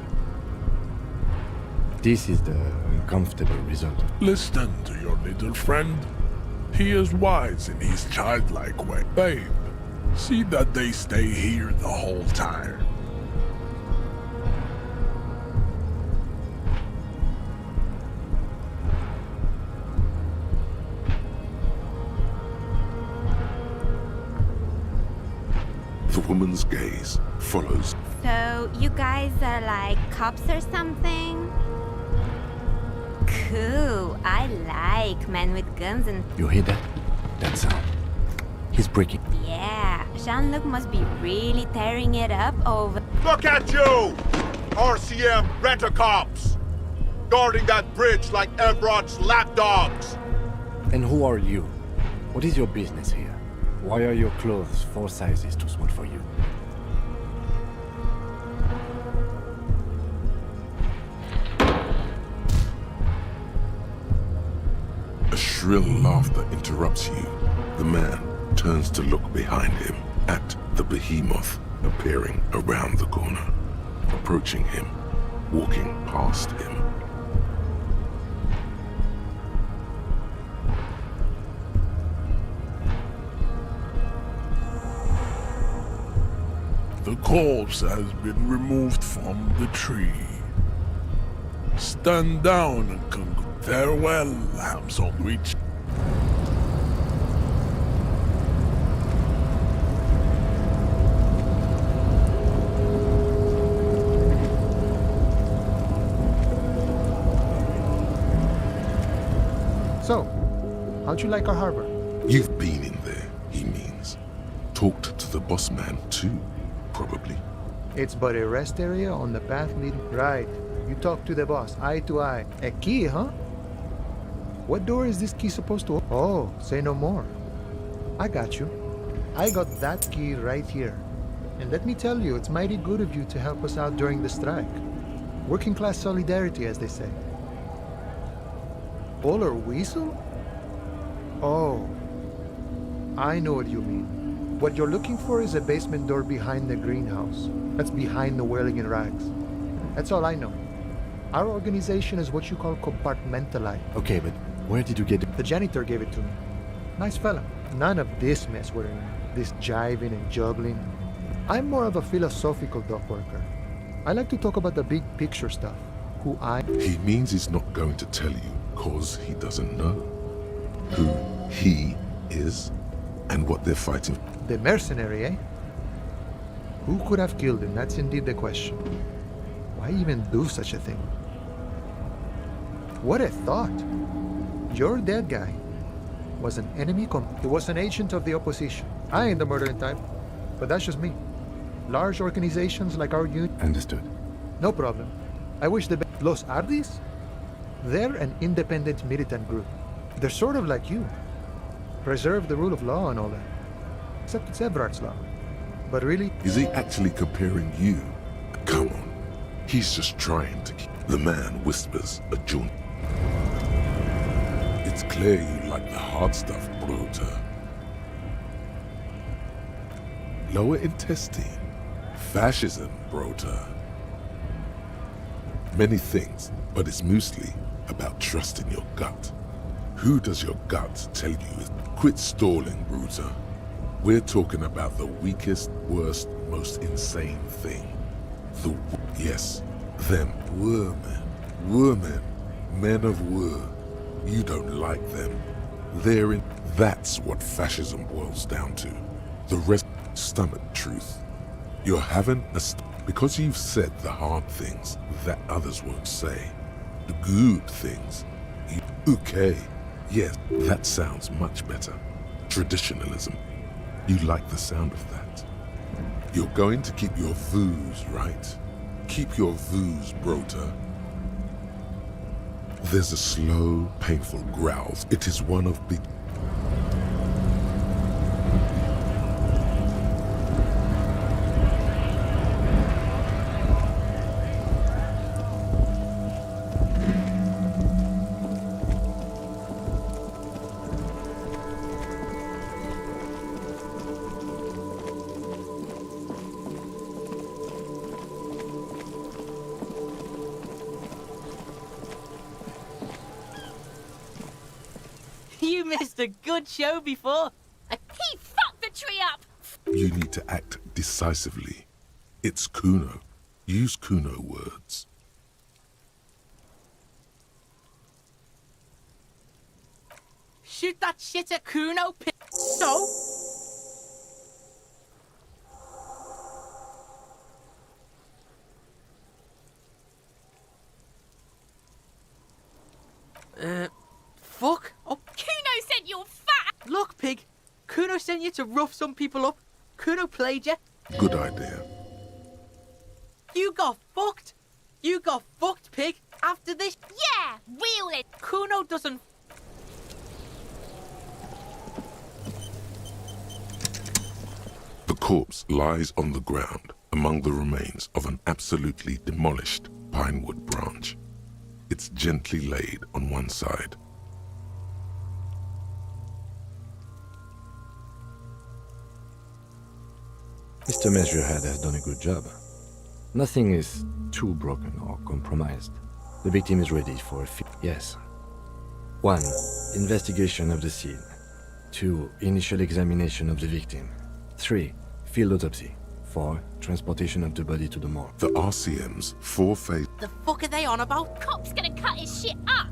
This is the uncomfortable result. Listen to your little friend. He is wise in his childlike way. Babe, see that they stay here the whole time. The woman's gaze follows. So, you guys are like cops or something? Cool. I like men with guns and... You hear that? That sound. He's breaking. Yeah, Jean-Luc must be really tearing it up over... Look at you! RCM rent-a-cops! Guarding that bridge like Evrod's lapdogs! And who are you? What is your business here? Why are your clothes 4 sizes too small for you? A shrill laughter interrupts you. The man turns to look behind him at the behemoth appearing around the corner, approaching him, walking past him. The corpse has been removed from the tree. Stand down and farewell, ham sandwich. So, how'd you like our harbor? You've been in there, he means. Talked to the boss man too, probably. It's but a rest area on the path leading... Right. You talk to the boss, eye to eye. A key, huh? What door is this key supposed to... Oh, say no more. I got you. I got that key right here. And let me tell you, it's mighty good of you to help us out during the strike. Working class solidarity, as they say. Polar weasel? Oh, I know what you mean. What you're looking for is a basement door behind the greenhouse. That's behind the whirling in rags. That's all I know. Our organization is what you call compartmentalized. Okay, but where did you get it? The janitor gave it to me. Nice fella. None of this mess we're in. This jiving and juggling. I'm more of a philosophical dock worker. I like to talk about the big picture stuff. Who I... He means he's not going to tell you, cause he doesn't know who he is and what they're fighting. The mercenary, eh? Who could have killed him? That's indeed the question. Why even do such a thing? What a thought. Your dead guy was an enemy he was an agent of the opposition. I ain't the murdering type, but that's just me. Large organizations like our unit... Understood. No problem. I wish the Los Ardis? They're an independent militant group. They're sort of like you. Preserve the rule of law and all that. Except it's Everard's law. But really... Is he actually comparing you? Come on. He's just trying to keep... The man whispers a jaunt. It's clear you like the hard stuff, Bruta. Lower intestine. Fascism, Bruta. Many things, but it's mostly about trusting your gut. Who does your gut tell you is... Quit stalling, Bruta. We're talking about the weakest, worst, most insane thing. Yes, them women, men of war. You don't like them. That's what fascism boils down to. The rest, stomach truth. You're having because you've said the hard things that others won't say. The good things. Okay, yes, that sounds much better. Traditionalism. You like the sound of that. You're going to keep your views, right? Keep your views, Brota. There's a slow, painful growl. It is one of big... You missed a good show before. He fucked the tree up! You need to act decisively. It's Kuno. Use Kuno words. Shoot that shit at Kuno, So? Fuck. Oh. Kuno sent you fat! Look, pig. Kuno sent you to rough some people up. Kuno played you. Good idea. You got fucked. You got fucked, pig. After this... Yeah, wheel it. Kuno doesn't... The corpse lies on the ground among the remains of an absolutely demolished pinewood branch. It's gently laid on one side. Mr. Measurehead has done a good job. Nothing is too broken or compromised. The victim is ready for a yes. 1. Investigation of the scene. 2. Initial examination of the victim. 3. Field autopsy. 4. Transportation of the body to the morgue. The RCM's 4-phase. The fuck are they on about? Cop's gonna cut his shit up.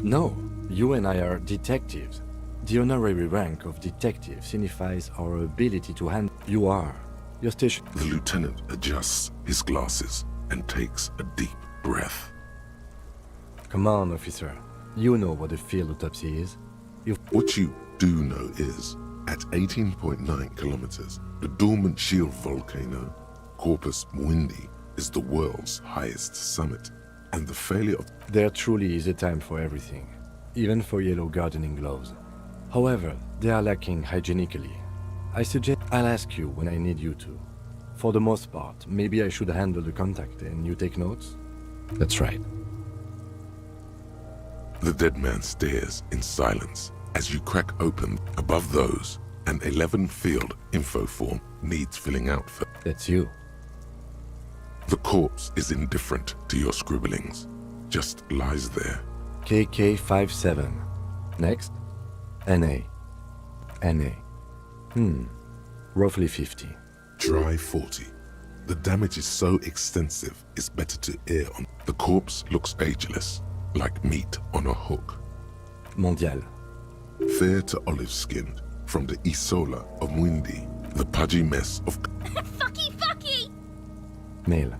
No, you and I are detectives. The honorary rank of detective signifies our ability to handle. You are. Your station. The lieutenant adjusts his glasses and takes a deep breath. Come on, officer. You know what a field autopsy is. What you do know is, at 18.9 kilometers, the dormant shield volcano, Corpus Mundi, is the world's highest summit, and the failure of... There truly is a time for everything, even for yellow gardening gloves. However, they are lacking hygienically. I suggest I'll ask you when I need you to. For the most part, maybe I should handle the contact and you take notes? That's right. The dead man stares in silence as you crack open. Above those, an 11-field info form needs filling out for... That's you. The corpse is indifferent to your scribblings, just lies there. KK57. Next. NA. NA. Roughly 50. Dry 40. The damage is so extensive, it's better to err on... The corpse looks ageless, like meat on a hook. Mondial. Fair to olive-skinned, from the Isola of Mundi, the pudgy mess of... Fucky fucky! Male.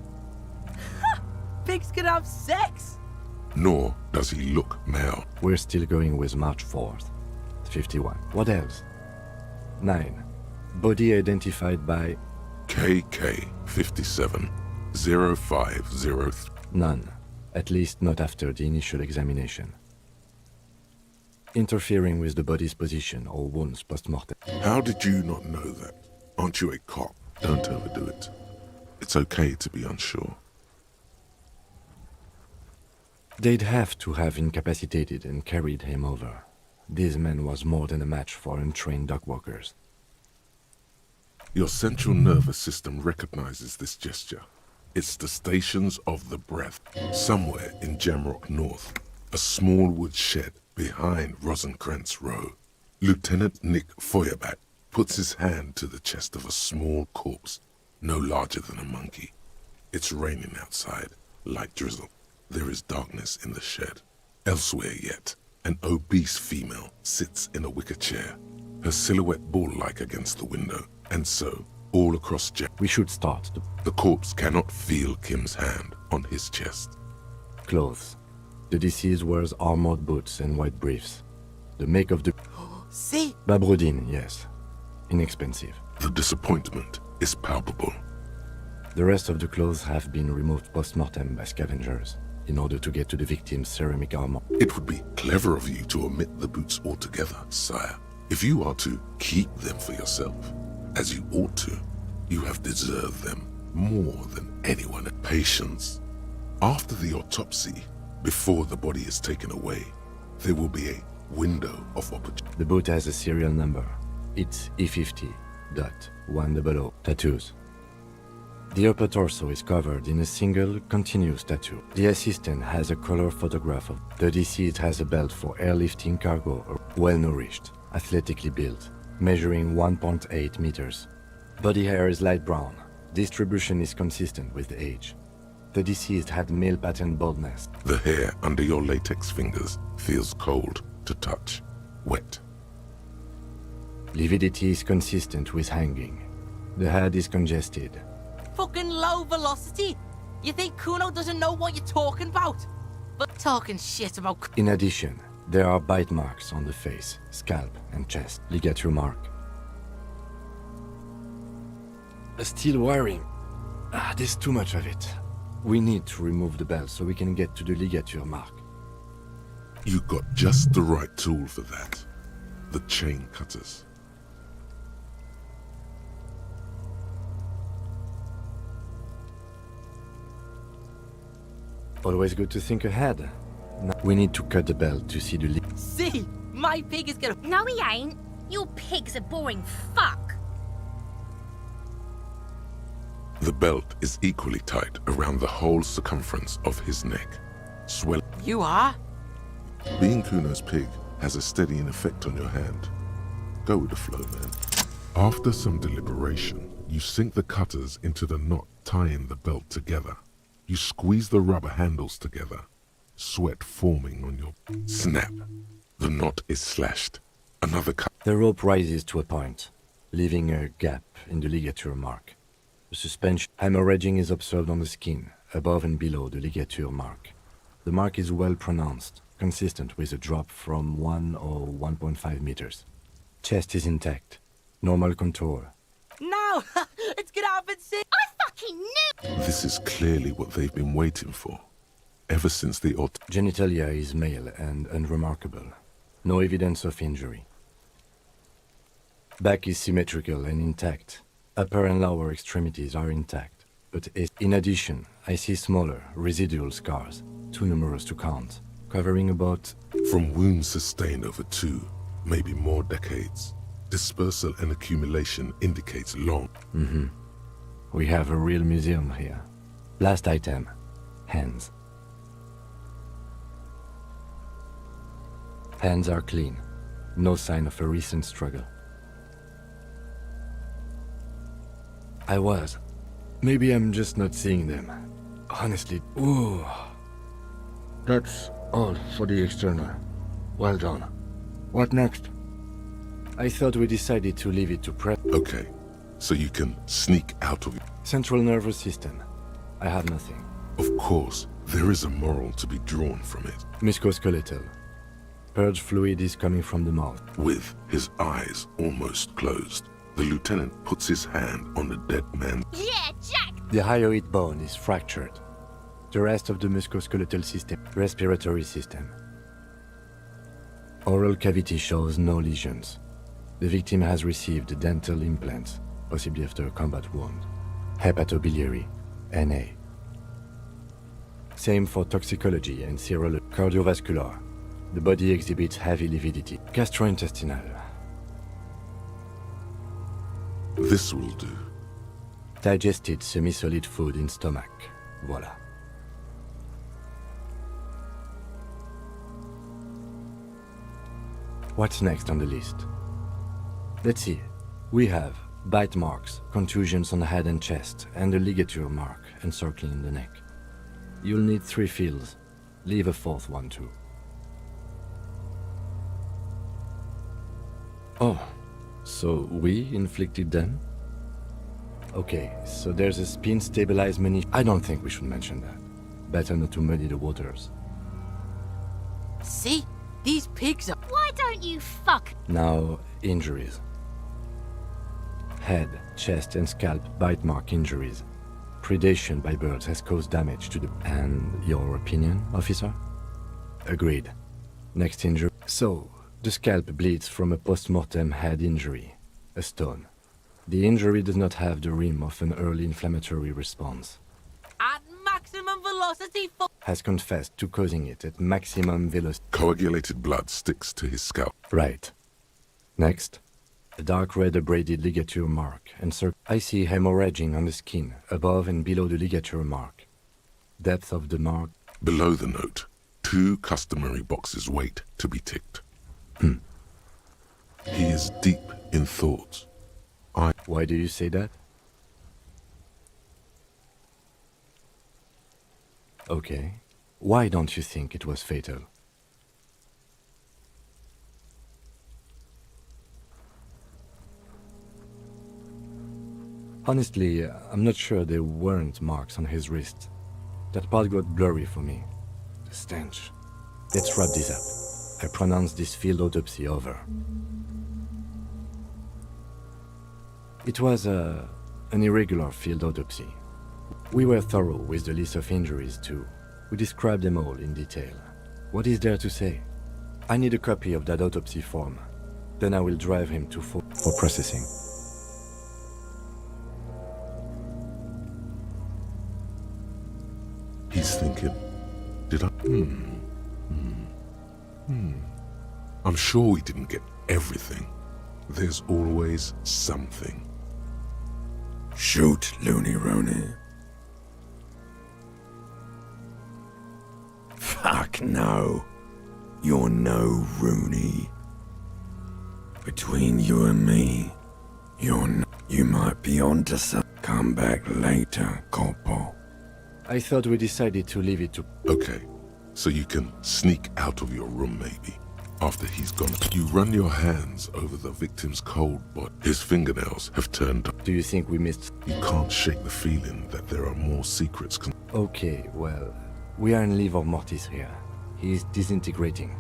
Pigs can have sex! Nor does he look male. We're still going with March 4th. 51. What else? 9. Body identified by... KK57 0503. None. At least not after the initial examination. Interfering with the body's position or wounds post-mortem. How did you not know that? Aren't you a cop? Don't overdo it. It's okay to be unsure. They'd have to have incapacitated and carried him over. This man was more than a match for untrained dogwalkers. Your central nervous system recognizes this gesture. It's the stations of the breath. Somewhere in Jamrock North, a small wood shed behind Rosenkrantz Row, Lieutenant Nick Feuerbat puts his hand to the chest of a small corpse, no larger than a monkey. It's raining outside, light drizzle. There is darkness in the shed. Elsewhere yet, an obese female sits in a wicker chair, her silhouette ball-like against the window, and so, all across We should start. The corpse cannot feel Kim's hand on his chest. Clothes. The deceased wears armored boots and white briefs. The make of the... See? Babrodine, yes. Inexpensive. The disappointment is palpable. The rest of the clothes have been removed post-mortem by scavengers in order to get to the victim's ceramic armor. It would be clever of you to omit the boots altogether, sire. If you are to keep them for yourself, as you ought to, you have deserved them more than anyone. Patience. After the autopsy, before the body is taken away, there will be a window of opportunity. The boot has a serial number. It's E50.100. Tattoos. The upper torso is covered in a single, continuous tattoo. The assistant has a color photograph of the deceased. Has a belt for airlifting cargo, well-nourished, athletically built, measuring 1.8 meters. Body hair is light brown. Distribution is consistent with age. The deceased had male pattern baldness. The hair under your latex fingers feels cold to touch, wet. Lividity is consistent with hanging. The head is congested. Fucking low velocity. You think Kuno doesn't know what you're talking about? But talking shit about... In addition, there are bite marks on the face, scalp, and chest. Ligature mark. Steel wiring. There's too much of it. We need to remove the belt so we can get to the ligature mark. You got just the right tool for that. The chain cutters. Always good to think ahead. Now we need to cut the belt to see the See? My pig is gonna... No, he ain't. Your pig's a boring fuck. The belt is equally tight around the whole circumference of his neck. Swell. You are? Being Kuno's pig has a steadying effect on your hand. Go with the flow, man. After some deliberation, you sink the cutters into the knot tying the belt together. You squeeze the rubber handles together, sweat forming on your... Snap! The knot is slashed. Another cut. The rope rises to a point, leaving a gap in the ligature mark. The suspension hemorrhaging is observed on the skin, above and below the ligature mark. The mark is well pronounced, consistent with a drop from 1 or 1.5 meters. Chest is intact, normal contour. No! Let's get up and see. I fucking knew! This is clearly what they've been waiting for. Ever since the Genitalia is male and unremarkable. No evidence of injury. Back is symmetrical and intact. Upper and lower extremities are intact. But in addition, I see smaller, residual scars, too numerous to count, covering about... From wounds sustained over 2, maybe more decades. Dispersal and accumulation indicates long. We have a real museum here. Last item, hands. Hands are clean. No sign of a recent struggle. I was. Maybe I'm just not seeing them. Honestly, ooh. That's all for the external. Well done. What next? I thought we decided to leave it to prep. Okay, so you can sneak out of it. Central nervous system. I have nothing. Of course, there is a moral to be drawn from it. Musculoskeletal. Purge fluid is coming from the mouth. With his eyes almost closed, the lieutenant puts his hand on the dead man. Yeah, Jack! The hyoid bone is fractured. The rest of the musculoskeletal system, respiratory system. Oral cavity shows no lesions. The victim has received dental implants, possibly after a combat wound. Hepatobiliary, NA. Same for toxicology and serology. Cardiovascular. The body exhibits heavy lividity. Gastrointestinal. This will do. Digested semi-solid food in stomach. Voila. What's next on the list? Let's see. We have bite marks, contusions on the head and chest, and a ligature mark encircling the neck. You'll need 3 fields. Leave a 4th one too. Oh, so we inflicted them? Okay, so there's a spin-stabilized mini... I don't think we should mention that. Better not to muddy the waters. See? These pigs are... Why don't you fuck? Now, injuries. Head, chest and scalp bite mark injuries. Predation by birds has caused damage to the... And your opinion, officer? Agreed. Next injury. So, the scalp bleeds from a post-mortem head injury. A stone. The injury does not have the rim of an early inflammatory response. At maximum velocity for... Has confessed to causing it at maximum velocity. Coagulated blood sticks to his scalp. Right. Next. A dark red abraded ligature mark and I see hemorrhaging on the skin, above and below the ligature mark. Depth of the mark. Below the note, 2 customary boxes wait to be ticked. He is deep in thought. Why do you say that? Okay. Why don't you think it was fatal? Honestly, I'm not sure there weren't marks on his wrist. That part got blurry for me. The stench. Let's wrap this up. I pronounce this field autopsy over. It was an irregular field autopsy. We were thorough with the list of injuries too. We described them all in detail. What is there to say? I need a copy of that autopsy form. Then I will drive him to for processing. He's thinking, did I? I'm sure we didn't get everything. There's always something. Shoot, Looney Rooney. Fuck no. You're no Rooney. Between you and me, You might be onto some. Come back later, Corpo. I thought we decided to leave it to... Okay, so you can sneak out of your room maybe. After he's gone, you run your hands over the victim's cold body. His fingernails have turned... Do you think we missed... You can't shake the feeling that there are more secrets... Okay, well, we are in livor mortis here. He is disintegrating.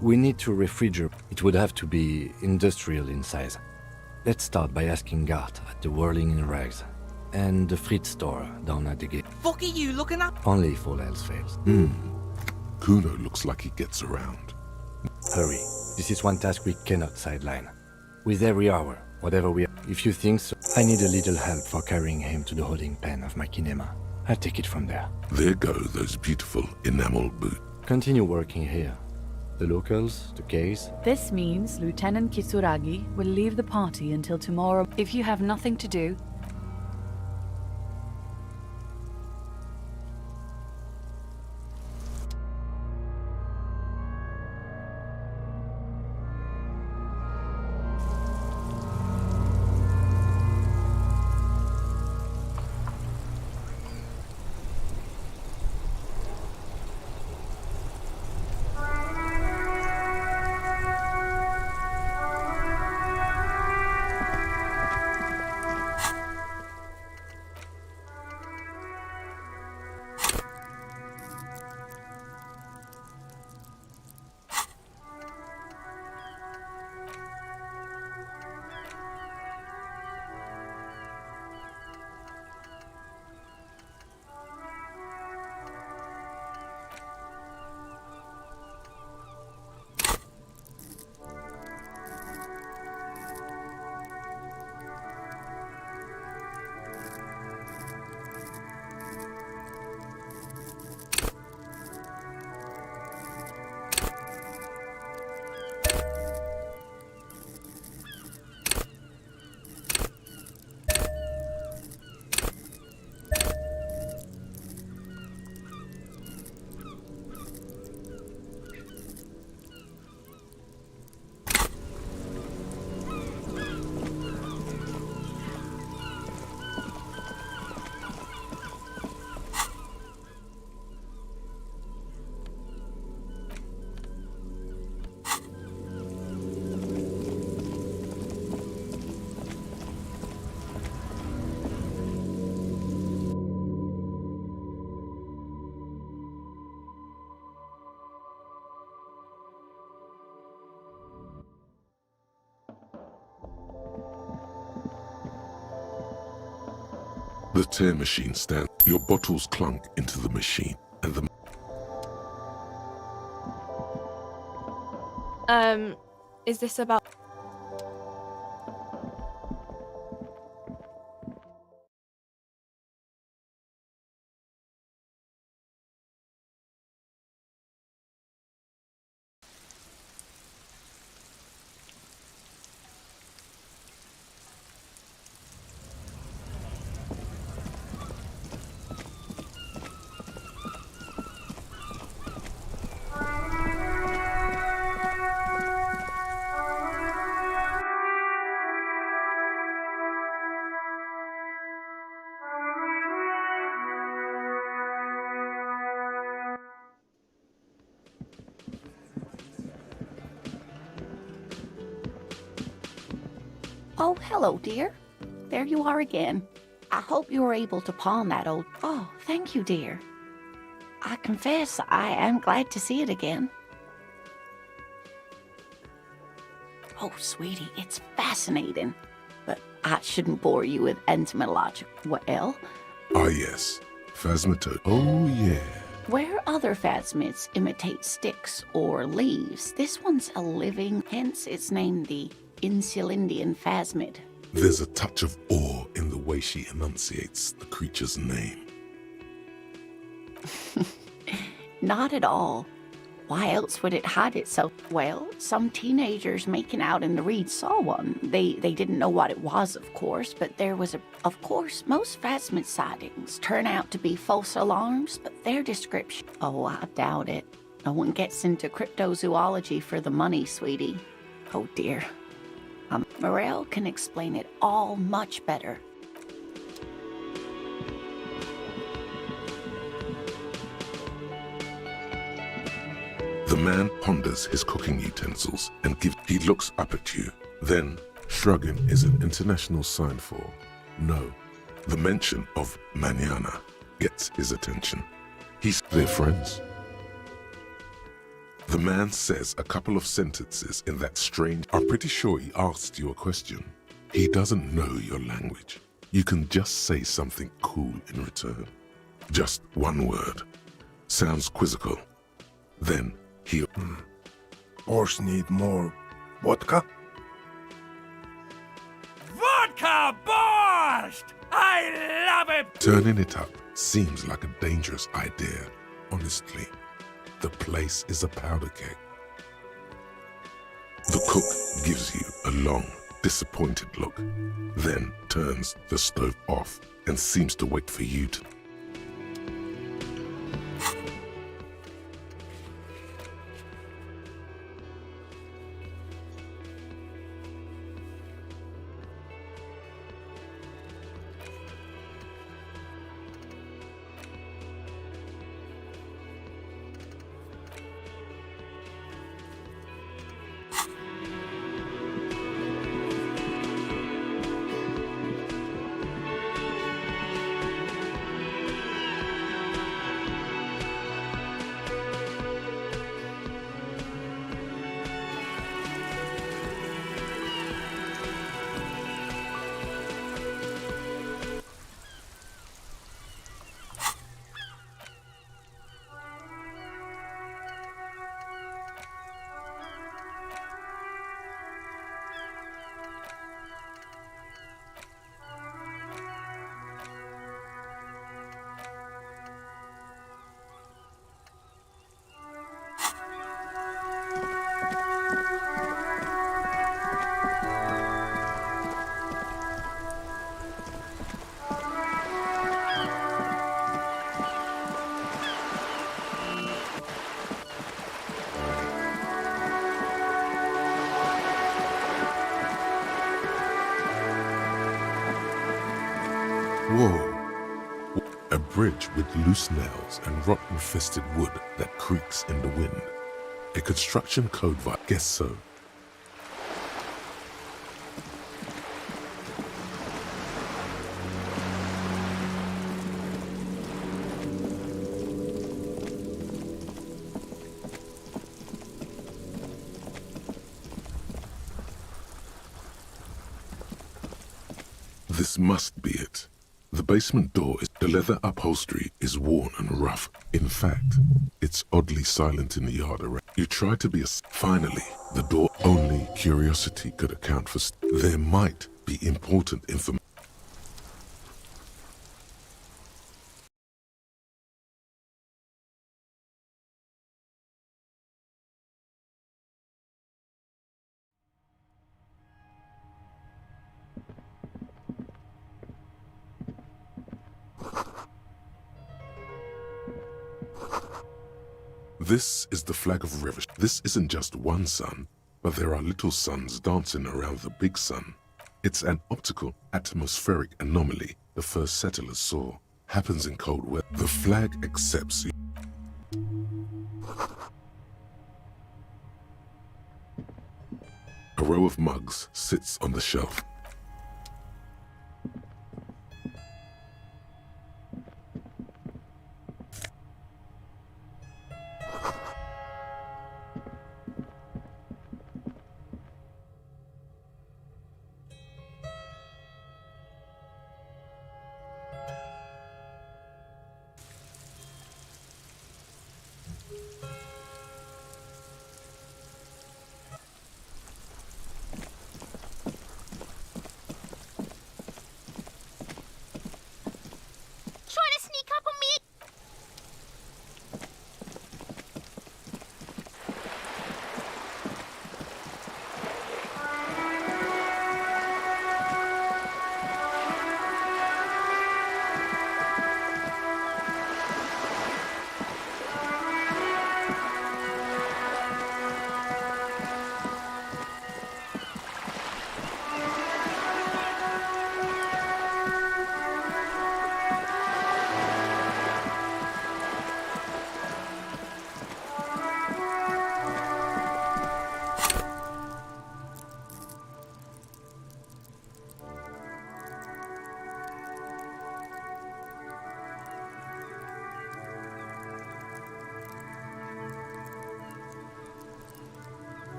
We need to refrigerate. It would have to be industrial in size. Let's start by asking Gart at the Whirling in Rags and the Fritz store down at the gate. Fuck are you looking at? Only if all else fails. Kuno looks like he gets around. Hurry. This is one task we cannot sideline. With every hour, whatever we... If you think so, I need a little help for carrying him to the holding pen of my kinema. I'll take it from there. There go those beautiful enamel boots. Continue working here. The locals, the case. This means Lieutenant Kitsuragi will leave the party until tomorrow. If you have nothing to do, The tear machine stands. Your bottles clunk into the machine, and the... Is this about... Oh, hello, dear. There you are again. I hope you were able to pawn that old... Oh, thank you, dear. I confess I am glad to see it again. Oh, sweetie, it's fascinating. But I shouldn't bore you with entomologic... Well... Ah, yes. Phasmatode. Oh, yeah. Where other phasmids imitate sticks or leaves, this one's a living, hence it's named the Insulindian phasmid. There's a touch of awe in the way she enunciates the creature's name. Not at all. Why else would it hide itself? Well, some teenagers making out in the reed saw one. They didn't know what it was, of course, but there was a... Of course, most phasmid sightings turn out to be false alarms, but their description... Oh, I doubt it. No one gets into cryptozoology for the money, sweetie. Oh, dear. Morel can explain it all much better. The man ponders his cooking utensils and he looks up at you. Then, shrugging is an international sign for no. The mention of mañana gets his attention. They're friends. The man says a couple of sentences in that strange... I'm pretty sure he asked you a question. He doesn't know your language. You can just say something cool in return. Just one word. Sounds quizzical. Then he'll... Borscht need more vodka? Vodka borscht! I love it! Turning it up seems like a dangerous idea, honestly. The place is a powder keg. The cook gives you a long, disappointed look, then turns the stove off and seems to wait for you to... Whoa! A bridge with loose nails and rotten-infested wood that creaks in the wind. A construction code guess so. This must be it. The basement door the leather upholstery is worn and rough. In fact, it's oddly silent in the yard around. You try to be finally, the door. Only curiosity could account for there might be important information. This is the flag of River. This isn't just one sun, but there are little suns dancing around the big sun. It's an optical atmospheric anomaly the first settlers saw. Happens in cold weather. The flag accepts you. A row of mugs sits on the shelf.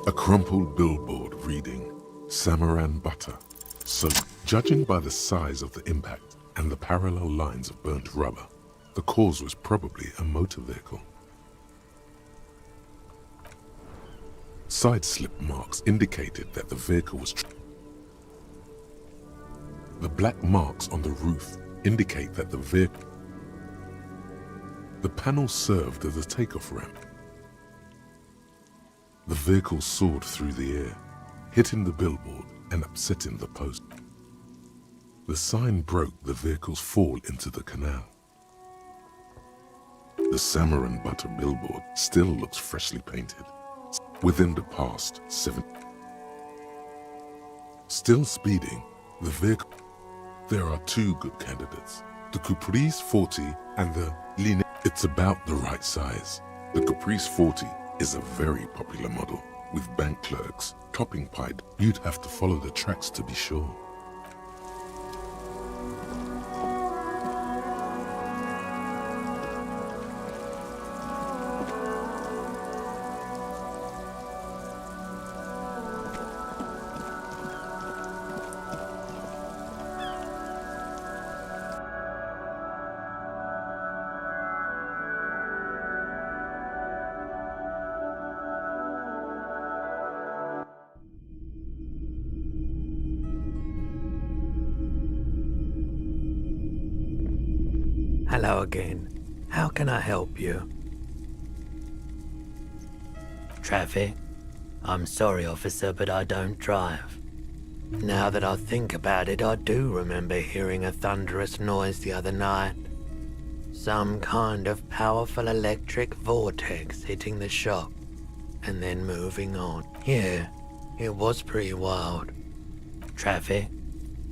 A crumpled billboard reading, Samaran Butter. So, judging by the size of the impact and the parallel lines of burnt rubber, the cause was probably a motor vehicle. Side slip marks indicated that the vehicle was the black marks on the roof indicate that the vehicle. The panel served as a takeoff ramp. The vehicle soared through the air, hitting the billboard and upsetting the post. The sign broke the vehicle's fall into the canal. The Samaran Butter billboard still looks freshly painted. Within the past 7. Still speeding, the vehicle. There are two good candidates, the Caprice 40 and the Line. It's about the right size. The Caprice 40 is a very popular model, with bank clerks topping pied. You'd have to follow the tracks to be sure. Hello again. How can I help you? Traffic? I'm sorry, officer, but I don't drive. Now that I think about it, I do remember hearing a thunderous noise the other night. Some kind of powerful electric vortex hitting the shop and then moving on. Yeah, it was pretty wild. Traffic?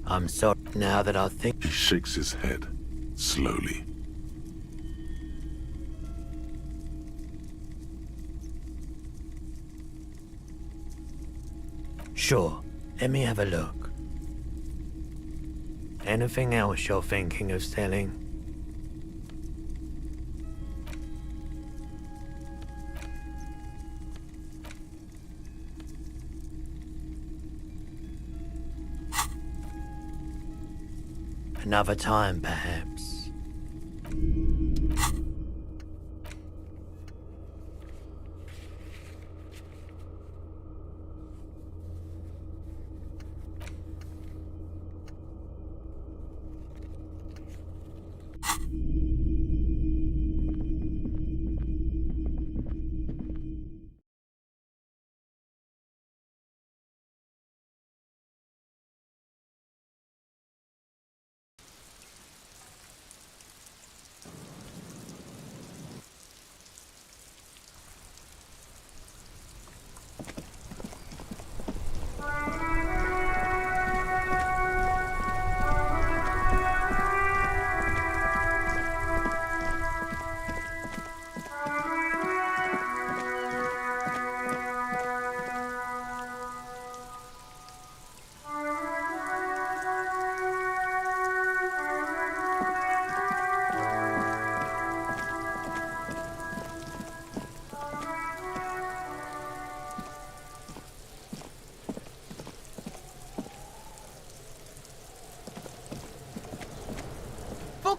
I'm sorry. Now that I think... He shakes his head, slowly. Sure, let me have a look. Anything else you're thinking of selling? Another time, perhaps.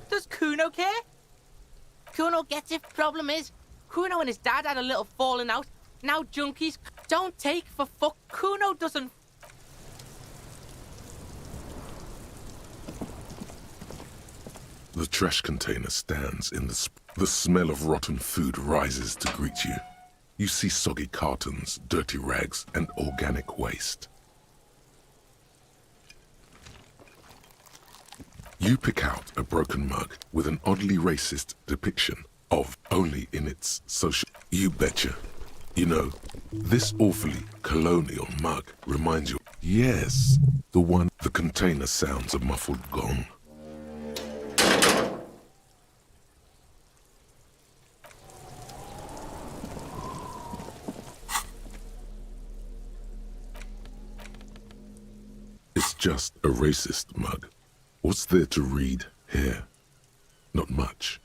Does Kuno care? Kuno gets it. Problem is, Kuno and his dad had a little falling out. Now junkies don't take for fuck. Kuno doesn't. The trash container stands in the smell of rotten food rises to greet you. You see soggy cartons, dirty rags, and organic waste. You pick out a broken mug with an oddly racist depiction of only in its social... You betcha. You know, this awfully colonial mug reminds you... Yes, the one. The container sounds a muffled gong. It's just a racist mug. What's there to read here? Not much.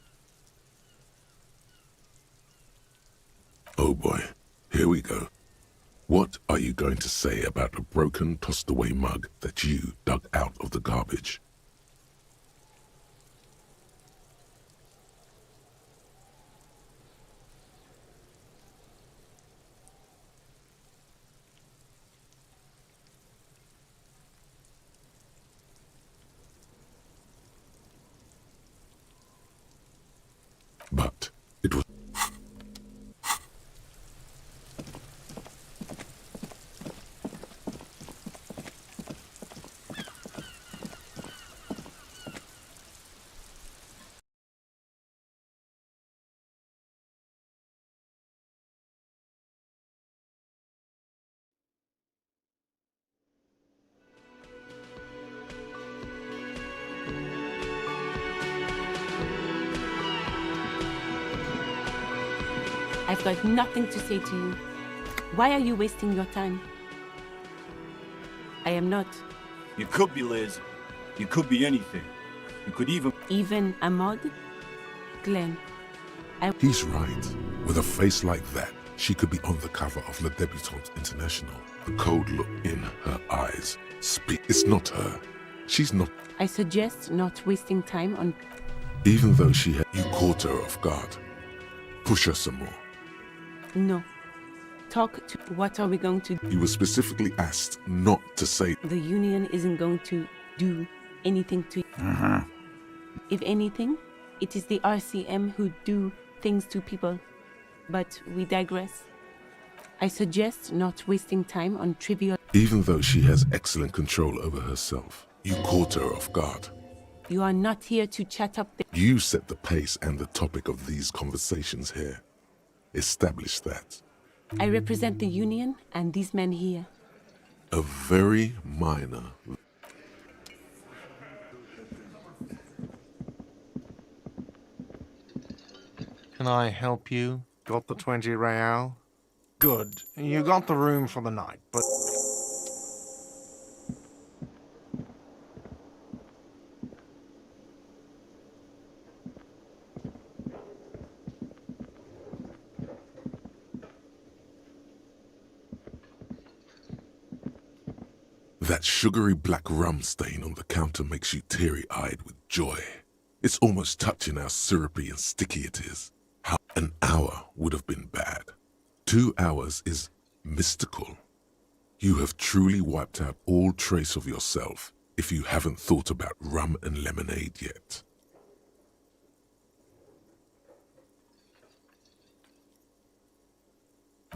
Oh boy, here we go. What are you going to say about a broken, tossed-away mug that you dug out of the garbage? But it was... I've got nothing to say to you. Why are you wasting your time? I am not. You could be, Liz. You could be anything. You could even... Even a mod? Glenn, He's right. With a face like that, she could be on the cover of Le Debutante International. The cold look in her eyes. It's not her. She's not... I suggest not wasting time on... Even though she had... You caught her off guard. Push her some more. No. Talk to... What are we going to do? You were specifically asked not to say... The Union isn't going to do anything to you. If anything, it is the RCM who do things to people. But we digress. I suggest not wasting time on trivial... Even though she has excellent control over herself, you caught her off guard. You are not here to chat up the... You set the pace and the topic of these conversations here. Establish that. I represent the Union and these men here. A very minor... Can I help you? Got the 20 real? Good. You got the room for the night, but... That sugary black rum stain on the counter makes you teary-eyed with joy. It's almost touching how syrupy and sticky it is. How an hour would have been bad. 2 hours is mystical. You have truly wiped out all trace of yourself if you haven't thought about rum and lemonade yet.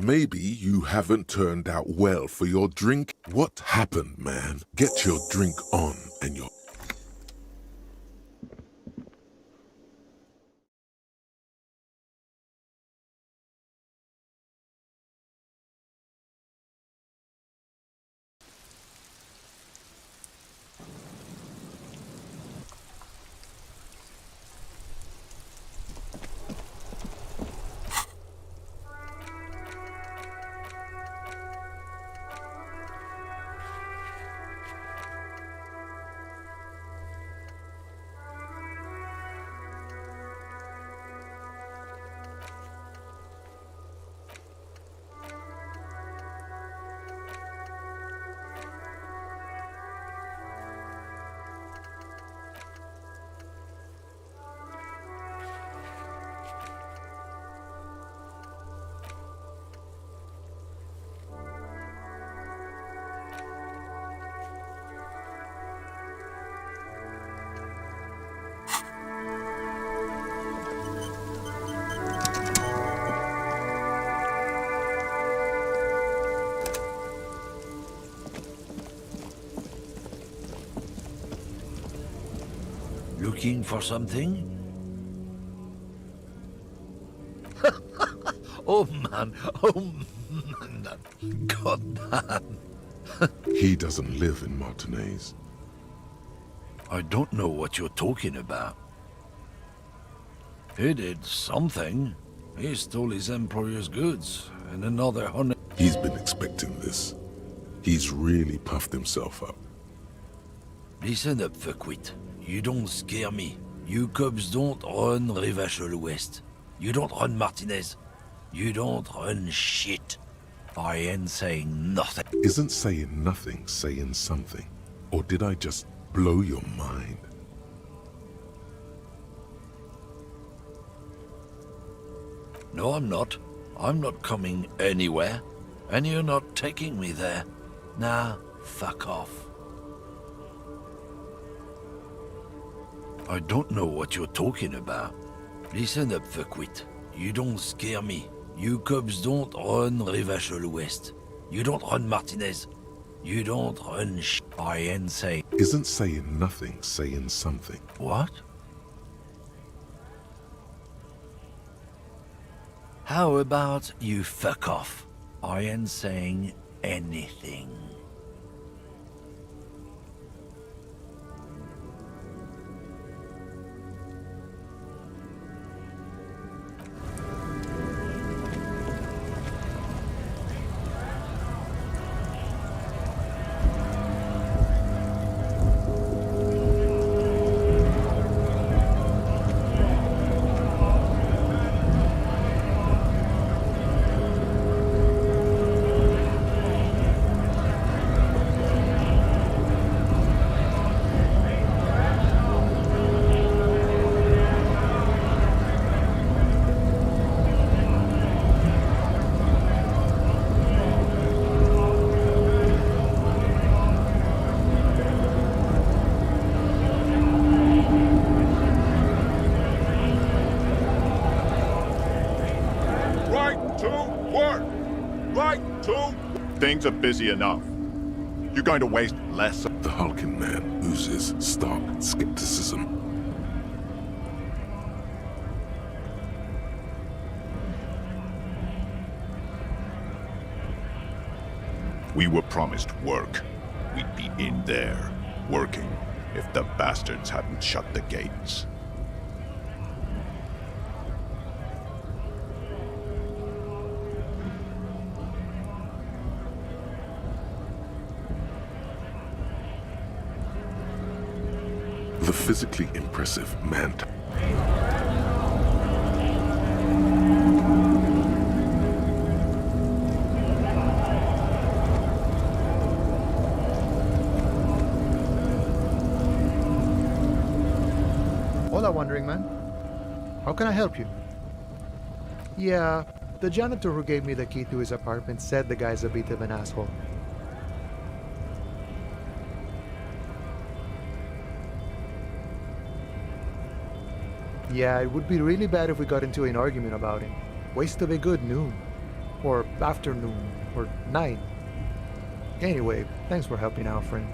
Maybe you haven't turned out well for your drink. What happened, man? Get your drink on and your... Looking for something? oh man, God damn. He doesn't live in Martinez. I don't know what you're talking about. He did something. He stole his employer's goods and another 100... He's been expecting this. He's really puffed himself up. Listen up, fuckwit. You don't scare me. You cubs don't run Rivachel West. You don't run Martinez. You don't run shit. I ain't saying nothing. Isn't saying nothing saying something? Or did I just blow your mind? No, I'm not. I'm not coming anywhere. And you're not taking me there. Nah, fuck off. I don't know what you're talking about. Listen up, fuckwit. You don't scare me. You cubs don't run Rivachel West. You don't run Martinez. You don't run I ain't saying... Isn't saying nothing saying something? What? How about you fuck off? I ain't saying anything. Things are busy enough. You're going to waste less. The hulking man oozes stark skepticism. We were promised work. We'd be in there, working, if the bastards hadn't shut the gates. The physically impressive man. Hola, Wandering Man. How can I help you? Yeah, the janitor who gave me the key to his apartment said the guy's a bit of an asshole. Yeah, it would be really bad if we got into an argument about him. Waste of a good noon. Or afternoon. Or night. Anyway, thanks for helping out, friend.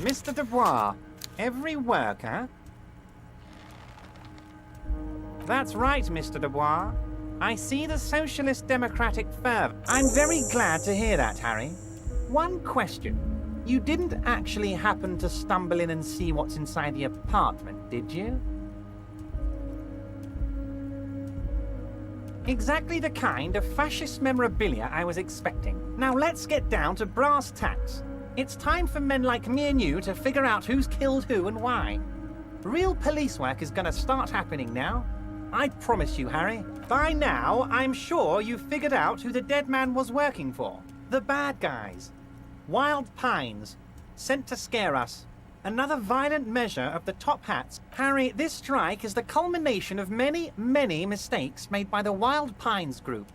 Mr. Dubois, every worker... That's right, Mr. Dubois. I see the socialist democratic fervor. I'm very glad to hear that, Harry. One question. You didn't actually happen to stumble in and see what's inside the apartment, did you? Exactly the kind of fascist memorabilia I was expecting. Now let's get down to brass tacks. It's time for men like me and you to figure out who's killed who and why. Real police work is gonna start happening now. I promise you, Harry. By now, I'm sure you've figured out who the dead man was working for. The bad guys. Wild Pines. Sent to scare us. Another violent measure of the top hats. Harry, this strike is the culmination of many, many mistakes made by the Wild Pines group.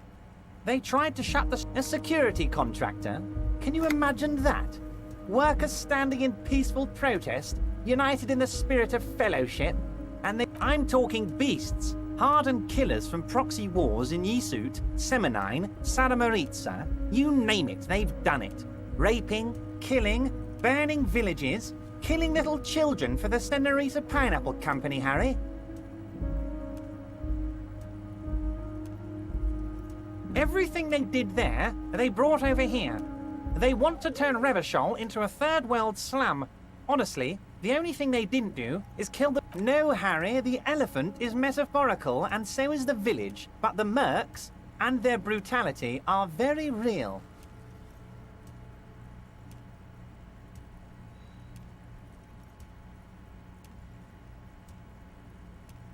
They tried to shut a security contractor. Can you imagine that? Workers standing in peaceful protest, united in the spirit of fellowship. And I'm talking beasts. Hardened killers from proxy wars in Yisut, Semenine, Saramoritsa, you name it, they've done it. Raping, killing, burning villages, killing little children for the Senorita Pineapple Company, Harry. Everything they did there, they brought over here. They want to turn Revachol into a third world slum. Honestly, the only thing they didn't do is kill the... No, Harry, the elephant is metaphorical and so is the village. But the mercs and their brutality are very real.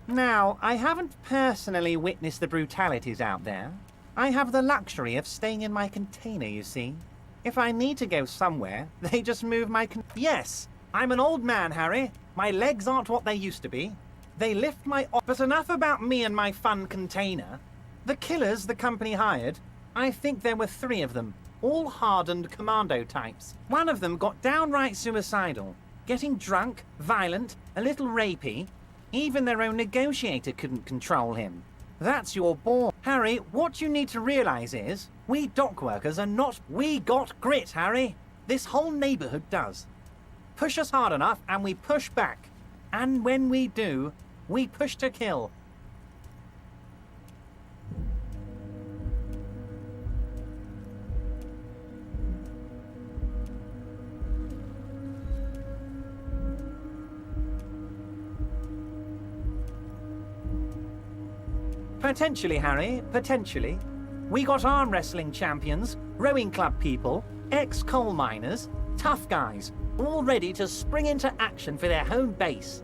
Now, I haven't personally witnessed the brutalities out there. I have the luxury of staying in my container, you see. If I need to go somewhere, they just move my Yes! I'm an old man, Harry. My legs aren't what they used to be. They lift my... But enough about me and my fun container. The killers the company hired, I think there were 3 of them, all hardened commando types. One of them got downright suicidal, getting drunk, violent, a little rapey. Even their own negotiator couldn't control him. That's your ball. Harry, what you need to realize is, we dock workers are not... We got grit, Harry. This whole neighborhood does. Push us hard enough and we push back. And when we do, we push to kill. Potentially, Harry, potentially. We got arm wrestling champions, rowing club people, ex-coal miners, tough guys, all ready to spring into action for their home base.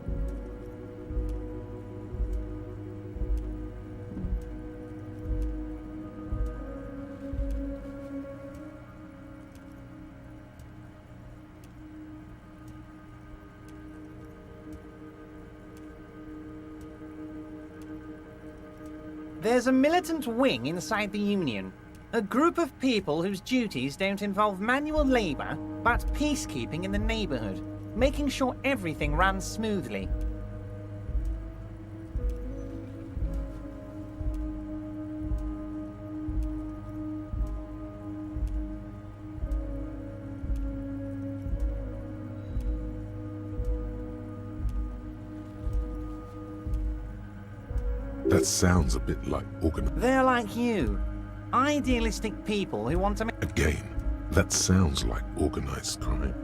There's a militant wing inside the Union. A group of people whose duties don't involve manual labor, but peacekeeping in the neighborhood, making sure everything runs smoothly. That sounds a bit like They're like you. Idealistic people who want to make... Again, that sounds like organized crime.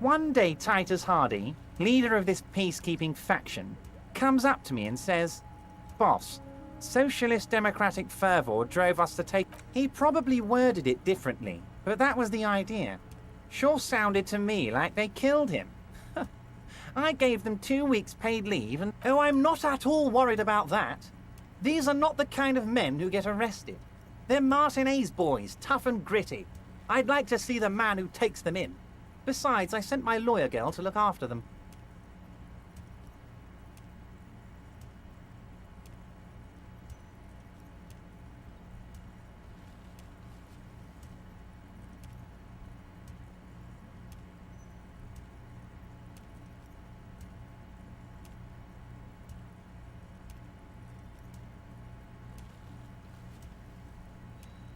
One day Titus Hardy, leader of this peacekeeping faction, comes up to me and says, "Boss, Socialist democratic fervor drove us to take... He probably worded it differently, but that was the idea. Sure sounded to me like they killed him. I gave them 2 weeks paid leave and... Oh, I'm not at all worried about that. These are not the kind of men who get arrested. They're Martinez boys, tough and gritty. I'd like to see the man who takes them in. Besides, I sent my lawyer girl to look after them.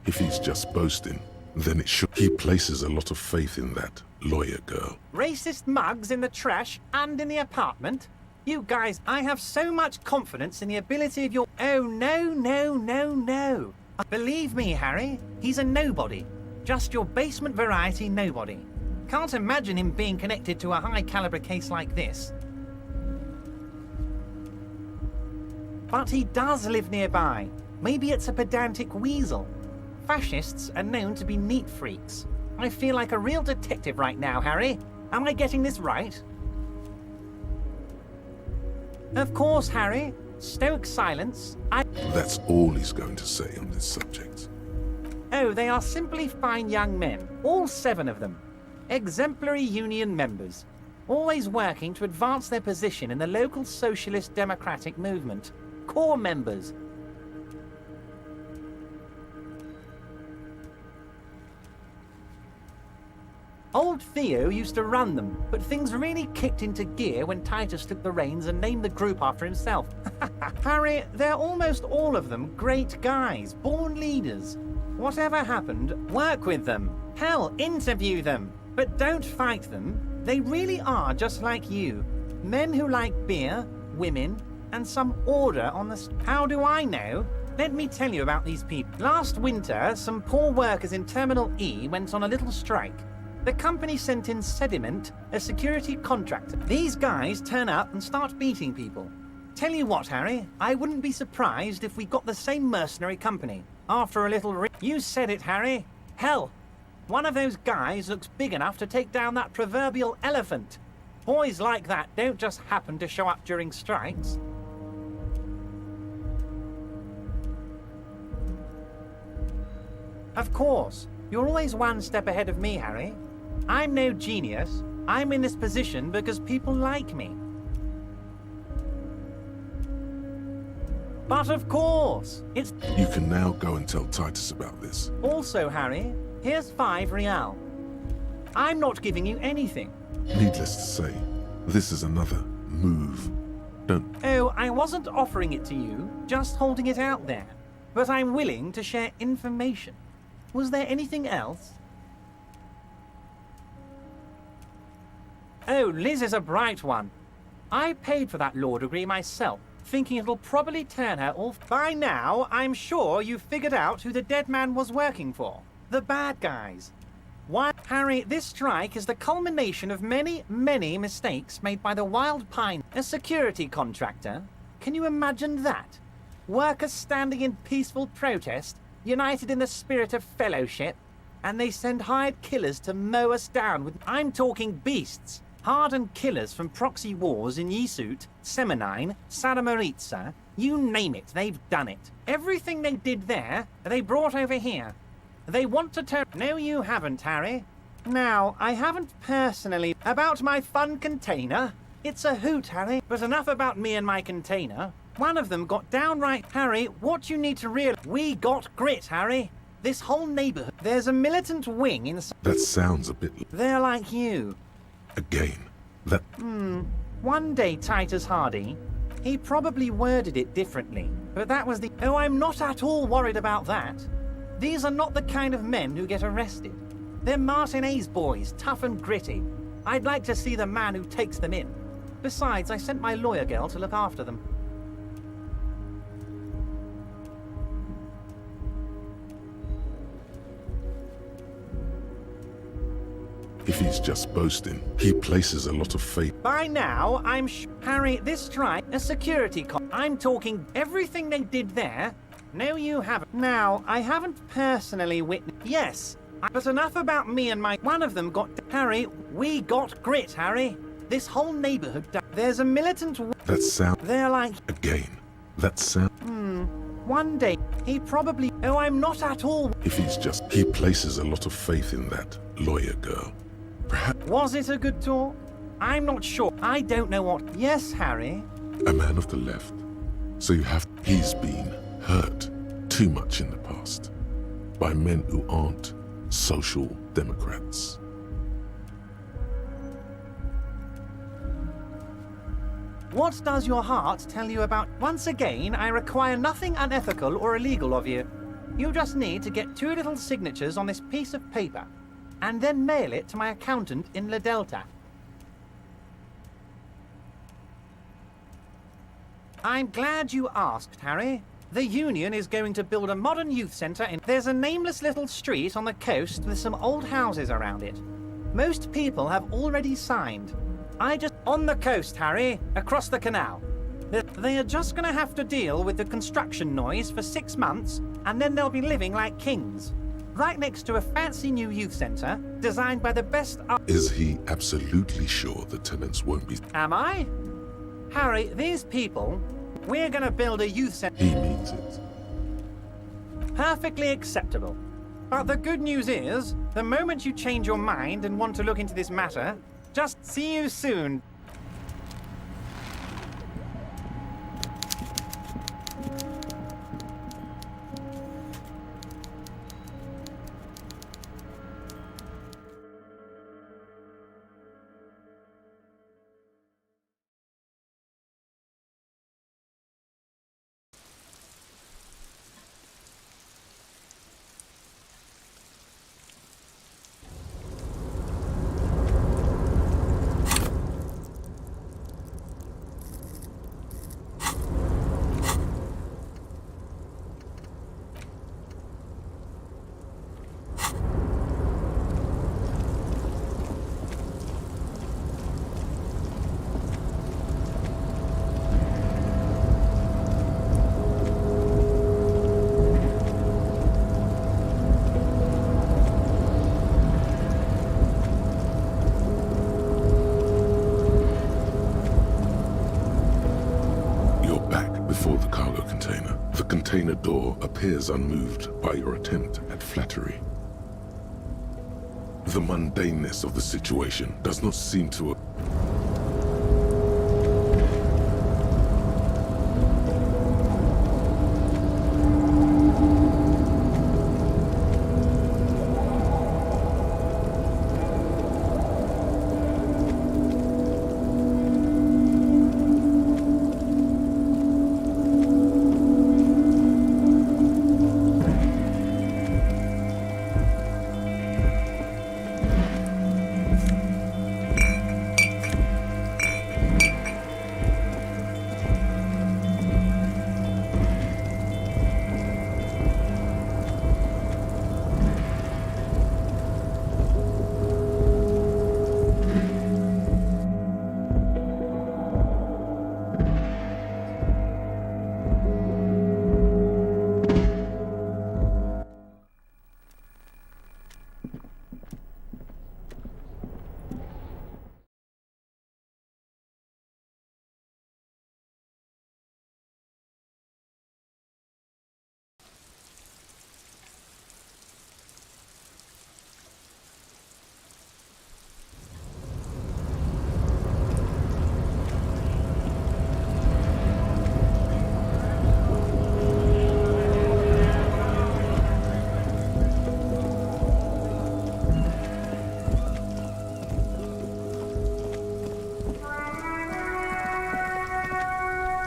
If he's just boasting, then it should. He places a lot of faith in that lawyer girl. Racist mugs in the trash and in the apartment? You guys, I have so much confidence in the ability of your... Oh, no. Believe me, Harry, he's a nobody. Just your basement variety nobody. Can't imagine him being connected to a high-caliber case like this. But he does live nearby. Maybe it's a pedantic weasel. Fascists are known to be neat freaks. I feel like a real detective right now, Harry. Am I getting this right? Of course, Harry. Stoke silence. That's all he's going to say on this subject. Oh, they are simply fine young men. All 7 of them. Exemplary union members. Always working to advance their position in the local socialist democratic movement. Core members. Old Theo used to run them, but things really kicked into gear when Titus took the reins and named the group after himself. Harry, they're almost all of them great guys, born leaders. Whatever happened, work with them. Hell, interview them. But don't fight them. They really are just like you. Men who like beer, women, and some order on the... How do I know? Let me tell you about these people. Last winter, some poor workers in Terminal E went on a little strike. The company sent in Sediment, a security contractor. These guys turn up and start beating people. Tell you what, Harry, I wouldn't be surprised if we got the same mercenary company. After a little You said it, Harry. Hell, one of those guys looks big enough to take down that proverbial elephant. Boys like that don't just happen to show up during strikes. Of course, you're always one step ahead of me, Harry. I'm no genius. I'm in this position because people like me. But of course, it's... You can now go and tell Titus about this. Also, Harry, here's 5 real. I'm not giving you anything. Needless to say, this is another move. Don't... Oh, I wasn't offering it to you, just holding it out there. But I'm willing to share information. Was there anything else? Oh, Liz is a bright one. I paid for that law degree myself, thinking it'll probably turn her off. By now, I'm sure you've figured out who the dead man was working for. The bad guys. Why, Harry, this strike is the culmination of many, many mistakes made by the Wild Pine, a security contractor. Can you imagine that? Workers standing in peaceful protest, united in the spirit of fellowship, and they send hired killers to mow us down with... I'm talking beasts. Hardened killers from proxy wars in Yisut, Semenine, Saramoritsa, you name it, they've done it. Everything they did there, they brought over here. They want to turn... No, you haven't, Harry. Now, I haven't personally... About my fun container? It's a hoot, Harry. But enough about me and my container. One of them got downright... Harry, what you need to realize... We got grit, Harry. This whole neighborhood... There's a militant wing in... That sounds a bit... They're like you. Again, that... One day, Titus Hardy, he probably worded it differently, but that was the... Oh, I'm not at all worried about that. These are not the kind of men who get arrested. They're Martinez boys, tough and gritty. I'd like to see the man who takes them in. Besides, I sent my lawyer girl to look after them. If he's just boasting, he places a lot of faith. By now, Harry, this strike, a security I'm talking everything they did there. No, you haven't. Now, I haven't personally witnessed. Yes, but enough about me and my. One of them got. Harry, we got grit, Harry. This whole neighborhood. There's a militant. That sound. They're like. Again, that sound. One day, he probably. Oh, I'm not at all. If he's just. He places a lot of faith in that lawyer girl. Perhaps. Was it a good talk? I'm not sure. I don't know what. Yes, Harry. A man of the left. So you have. He's been hurt too much in the past by men who aren't social democrats. What does your heart tell you about? Once again, I require nothing unethical or illegal of you. You just need to get 2 little signatures on this piece of paper, and then mail it to my accountant in La Delta. I'm glad you asked, Harry. The Union is going to build a modern youth centre in... There's a nameless little street on the coast with some old houses around it. Most people have already signed. On the coast, Harry, across the canal. They are just going to have to deal with the construction noise for 6 months, and then they'll be living like kings. Right next to a fancy new youth centre, designed by the best... Is he absolutely sure the tenants won't be... Am I? Harry, these people... We're going to build a youth centre... He means it. Perfectly acceptable. But the good news is, the moment you change your mind and want to look into this matter, just see you soon. The container door appears unmoved by your attempt at flattery. The mundaneness of the situation does not seem to...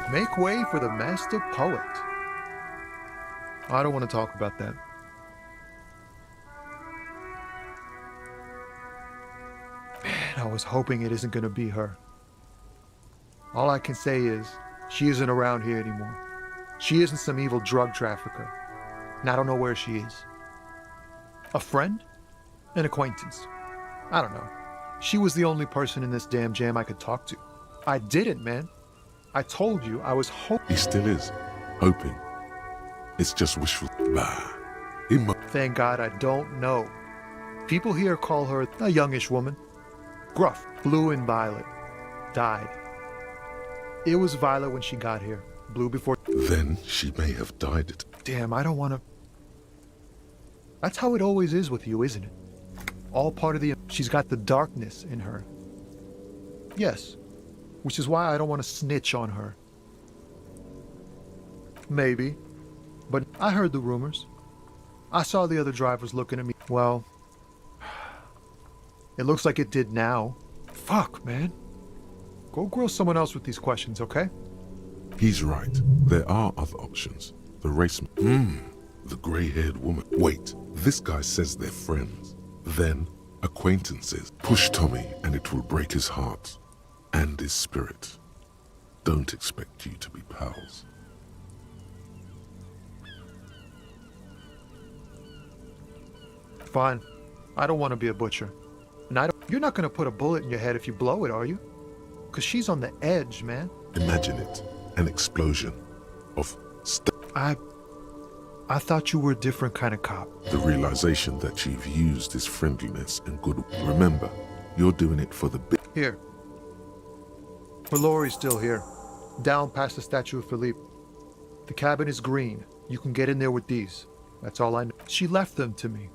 Make way for the master poet. I don't want to talk about that. Man, I was hoping it isn't going to be her. All I can say is, she isn't around here anymore. She isn't some evil drug trafficker. And I don't know where she is. A friend? An acquaintance. I don't know. She was the only person in this damn jam I could talk to. I didn't, man. I told you I was hoping. He still is. Hoping. It's just wishful. Bah. Thank God I don't know. People here call her a youngish woman. Gruff, blue and violet. Died. It was violet when she got here. Blue before. Then she may have died it. Damn, I don't want to. That's how it always is with you, isn't it? All part of the. She's got the darkness in her. Yes. Which is why I don't want to snitch on her. Maybe. But I heard the rumors. I saw the other drivers looking at me. Well, it looks like it did now. Fuck, man. Go grill someone else with these questions, okay? He's right. There are other options. The raceman. The grey-haired woman. Wait, this guy says they're friends. Then, acquaintances. Push Tommy and it will break his heart. And his spirit. Don't expect you to be pals. Fine. I don't want to be a butcher. And you're not going to put a bullet in your head if you blow it, are you? Because she's on the edge, man. Imagine it. An explosion of I thought you were a different kind of cop. The realization that you've used his friendliness and good. Remember, you're doing it for the big. Here. Mallory's still here. Down past the statue of Philippe. The cabin is green. You can get in there with these. That's all I know. She left them to me.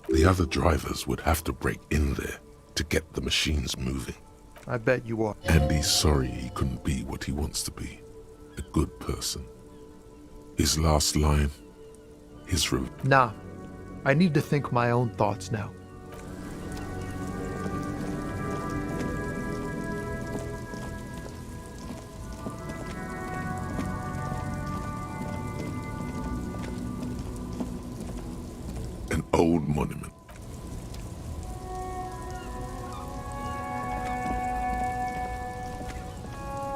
The other drivers would have to break in there to get the machines moving. I bet you are. And he's sorry he couldn't be what he wants to be. A good person. His last line, his Nah, I need to think my own thoughts now. An old monument.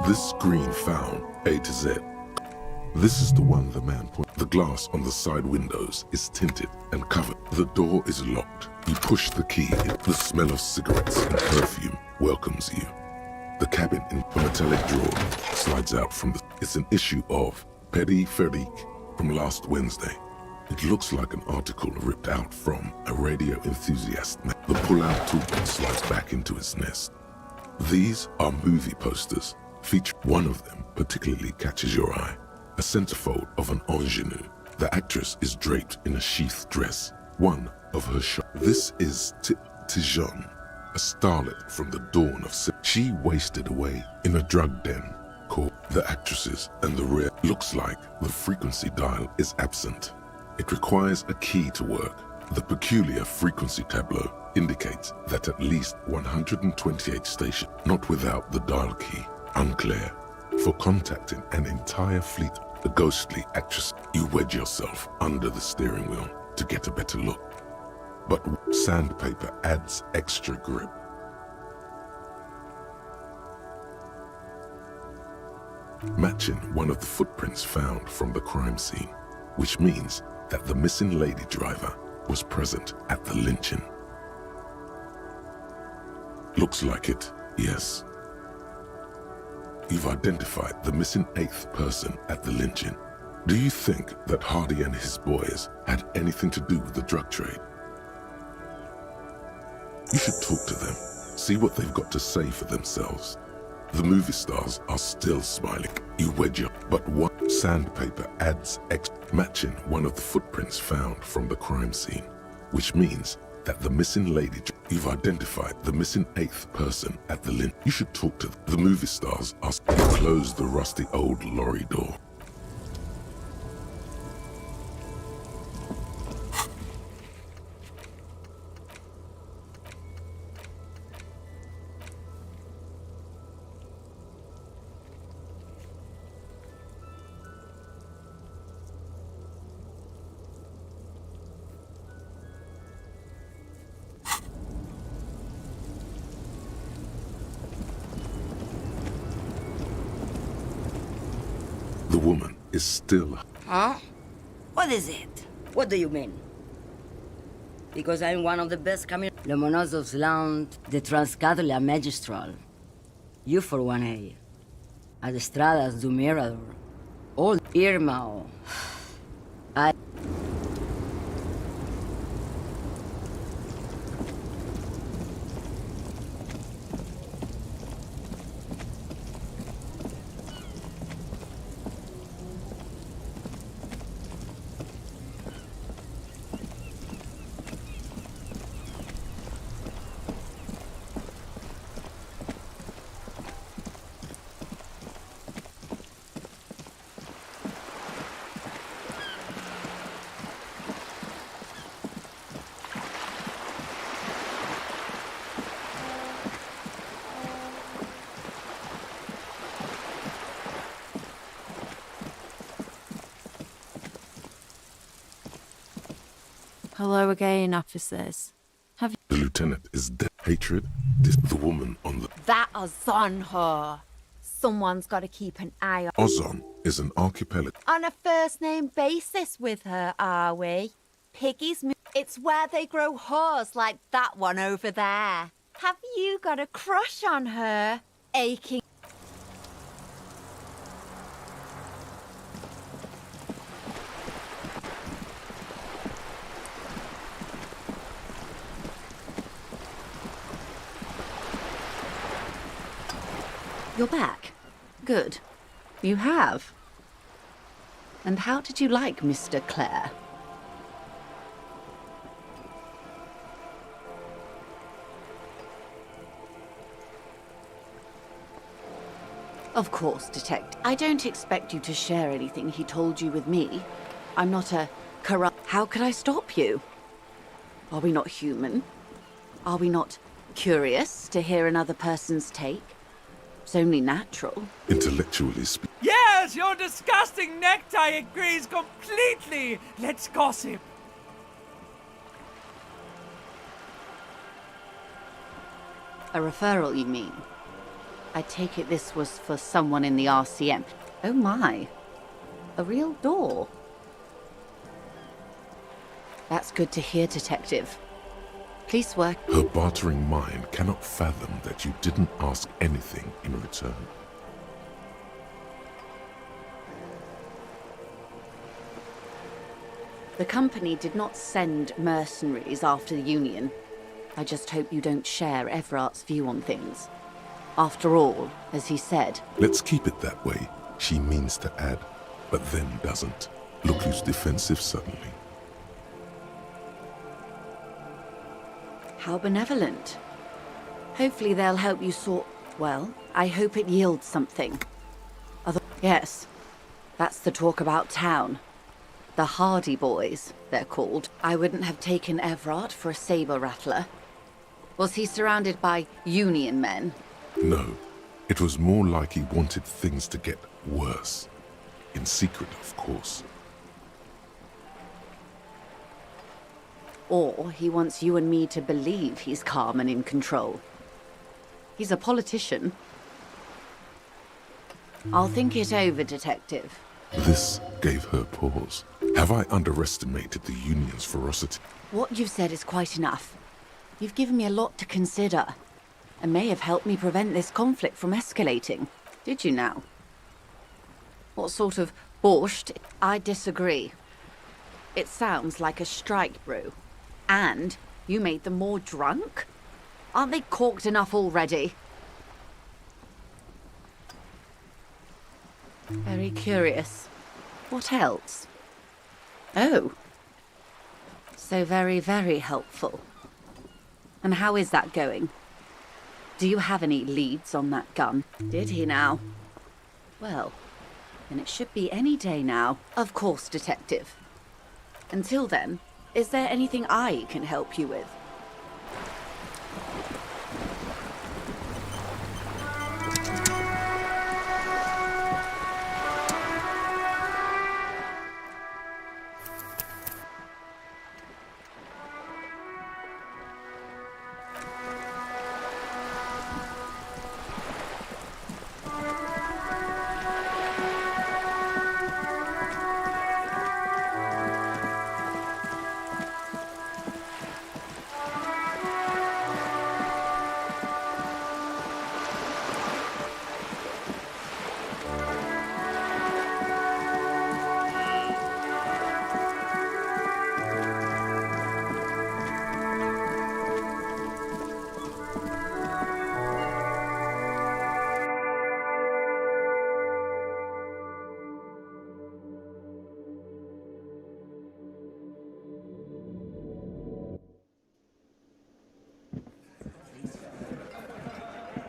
This screen found A to Z. This is the one the man pointed. The glass on the side windows is tinted and covered. The door is locked. You push the key in. The smell of cigarettes and perfume welcomes you. The cabin in a metallic drawer slides out from the... It's an issue of Périphérique from last Wednesday. It looks like an article ripped out from a radio enthusiast. The pull-out tool slides back into its nest. These are movie posters. One of them particularly catches your eye. A centerfold of an ingenue. The actress is draped in a sheath dress. One of her shots. This is Tijon, a starlet from the dawn of... She wasted away in a drug den called The Actresses, and the rear looks like the frequency dial is absent. It requires a key to work. The peculiar frequency tableau indicates that at least 128 stations, not without the dial key, unclear. For contacting an entire fleet, the ghostly actress, you wedge yourself under the steering wheel to get a better look. But sandpaper adds extra grip. Matching one of the footprints found from the crime scene, which means that the missing lady driver was present at the lynching. Looks like it, yes. You've identified the missing 8th person at the lynching. Do you think that Hardy and his boys had anything to do with the drug trade? You should talk to them, see what they've got to say for themselves. The movie stars are still smiling. You wedge up, but what sandpaper adds extra, matching one of the footprints found from the crime scene, which means that the missing lady, you've identified the missing 8th person at the lynch. You should talk to them. The movie stars are... You close the rusty old lorry door. The woman is still... Huh? What is it? What do you mean? Because I'm one of the best Le Monozov's land, the Transcatholia Magistral. You for 1A. Ad Estradas do Mirador. All Irmão. I... Hello again, officers. Have The lieutenant is dead. Hatred? This the woman on the... That is on her. Someone's got to keep an eye on... Ozon is an archipelago. On a first-name basis with her, are we? Piggy's... It's where they grow whores like that one over there. Have you got a crush on her? Aching... You're back. Good. You have. And how did you like Mr. Clare? Of course, Detective. I don't expect you to share anything he told you with me. I'm not a corrupt... How could I stop you? Are we not human? Are we not curious to hear another person's take? It's only natural. Intellectually speaking. Yes, your disgusting necktie agrees completely. Let's gossip. A referral, you mean? I take it this was for someone in the RCM. Oh my. A real door. That's good to hear, Detective. Police work. Her bartering mind cannot fathom that you didn't ask anything in return. The company did not send mercenaries after the Union. I just hope you don't share Everart's view on things. After all, as he said... Let's keep it that way. She means to add, but then doesn't. Look who's defensive suddenly. How benevolent. Hopefully they'll help you sort... Well, I hope it yields something. Yes, that's the talk about town. The Hardy Boys, they're called. I wouldn't have taken Everart for a saber rattler. Was he surrounded by Union men? No, it was more like he wanted things to get worse. In secret, of course. Or he wants you and me to believe he's calm and in control. He's a politician. I'll think it over, Detective. This gave her pause. Have I underestimated the Union's ferocity? What you've said is quite enough. You've given me a lot to consider, and may have helped me prevent this conflict from escalating. Did you now? What sort of borscht? I disagree. It sounds like a strike brew. And you made them more drunk? Aren't they corked enough already? Very curious. What else? Oh. So very, very helpful. And how is that going? Do you have any leads on that gun? Did he now? Well, then it should be any day now. Of course, Detective. Until then, is there anything I can help you with?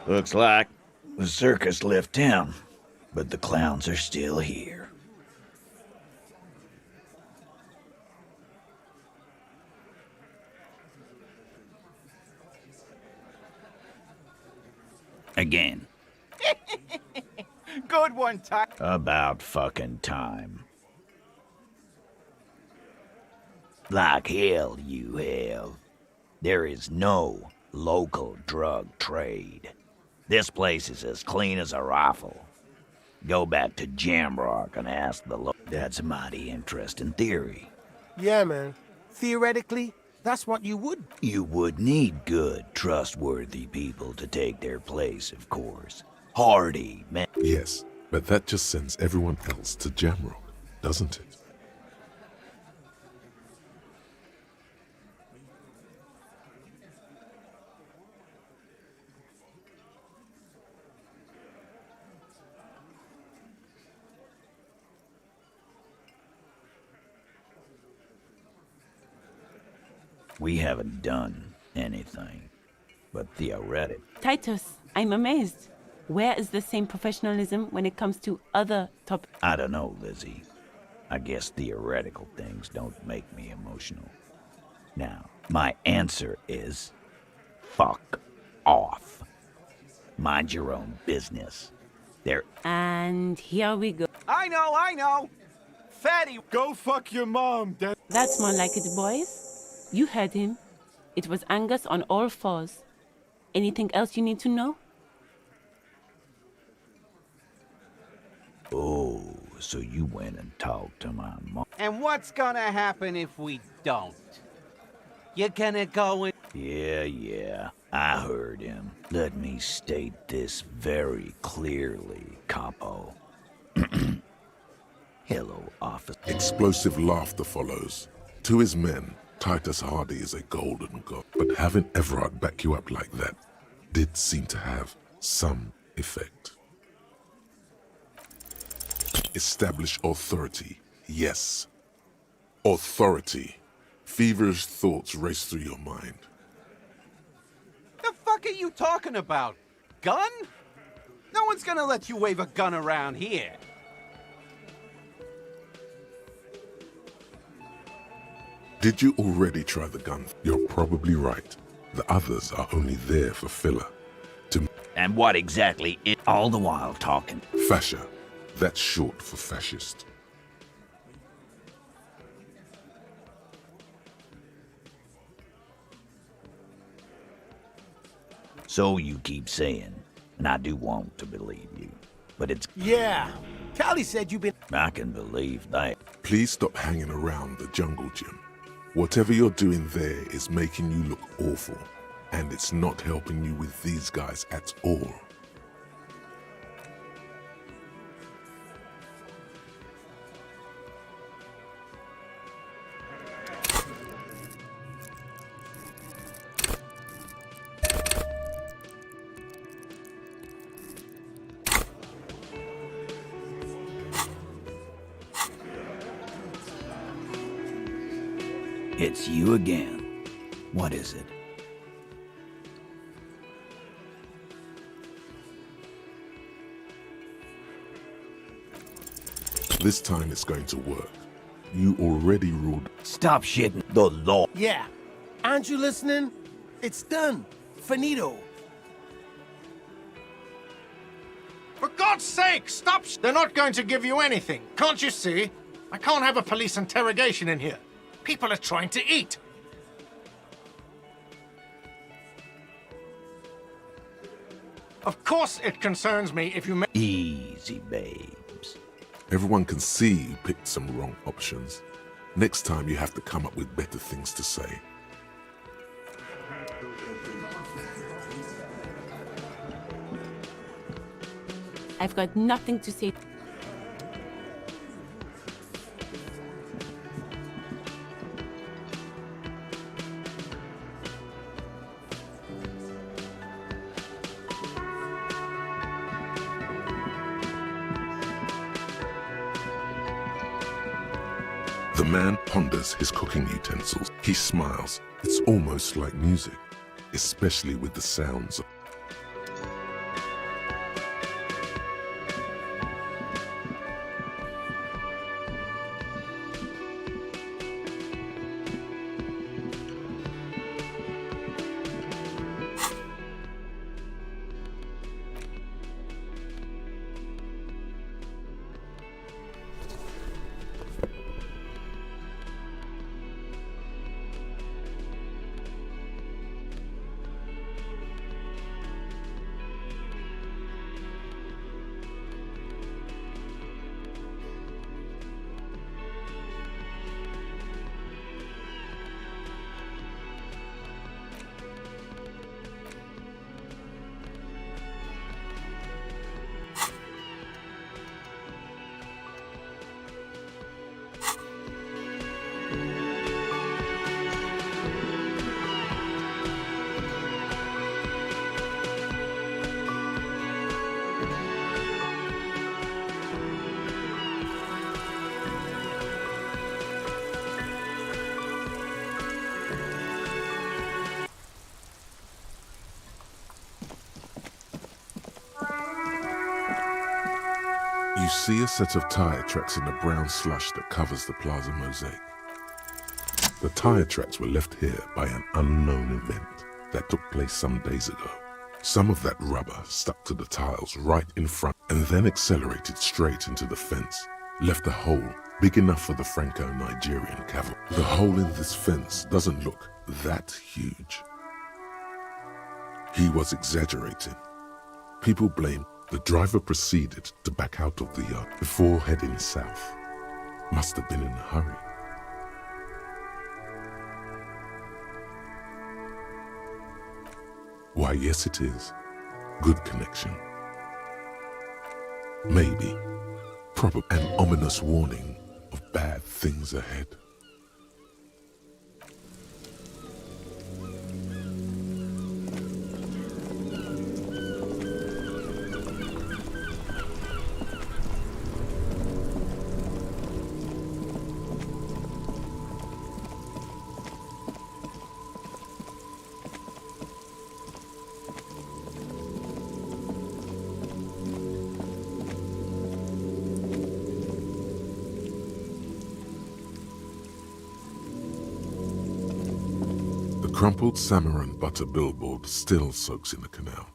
Looks like the circus left town, but the clowns are still here. Again. Good one, Ty. About fucking time. Like hell you have. There is no local drug trade. This place is as clean as a rifle. Go back to Jamrock and ask the That's a mighty interesting theory. Yeah, man. Theoretically, that's what you would. You would need good, trustworthy people to take their place, of course. Hardy, man. Yes, but that just sends everyone else to Jamrock, doesn't it? We haven't done anything but theoretic. Titus, I'm amazed. Where is the same professionalism when it comes to other topics? I don't know, Lizzie. I guess theoretical things don't make me emotional. Now, my answer is fuck off. Mind your own business. There. And here we go. I know. Fatty, go fuck your mom, Dad. That's more like it, boys. You heard him. It was Angus on all fours. Anything else you need to know? Oh, so you went and talked to my mom. And what's gonna happen if we don't? You're gonna go and... Yeah, I heard him. Let me state this very clearly, Capo. Hello, officer. Explosive laughter follows. To his men, Titus Hardy is a golden god, but having Everard back you up like that did seem to have some effect. Establish authority, yes. Authority. Feverish thoughts race through your mind. The fuck are you talking about? Gun? No one's gonna let you wave a gun around here. Did you already try the gun? You're probably right. The others are only there for filler. And what exactly is all the while talking? Fascia. That's short for fascist. So you keep saying, and I do want to believe you, but it's... Yeah. Callie said you've been... I can believe that. Please stop hanging around the jungle gym. Whatever you're doing there is making you look awful, and it's not helping you with these guys at all. It's you again. What is it? This time it's going to work. You already ruled. Stop shitting the law. Yeah. Aren't you listening? It's done. Finito. For God's sake, stop! They're not going to give you anything. Can't you see? I can't have a police interrogation in here. People are trying to eat. Of course it concerns me if you Easy, babes. Everyone can see you picked some wrong options. Next time you have to come up with better things to say. I've got nothing to say. The man ponders his cooking utensils. He smiles. It's almost like music, especially with the sounds of... see a set of tire tracks in the brown slush that covers the plaza mosaic. The tire tracks were left here by an unknown event that took place some days ago. Some of that rubber stuck to the tiles right in front and then accelerated straight into the fence, left a hole big enough for the Franco-Nigerian cavalry. The hole in this fence doesn't look that huge. He was exaggerating. People blame the driver proceeded to back out of the yard before heading south. Must have been in a hurry. Why, yes it is. Good connection. Maybe. Probably an ominous warning of bad things ahead. The crumpled Samaran butter billboard still soaks in the canal.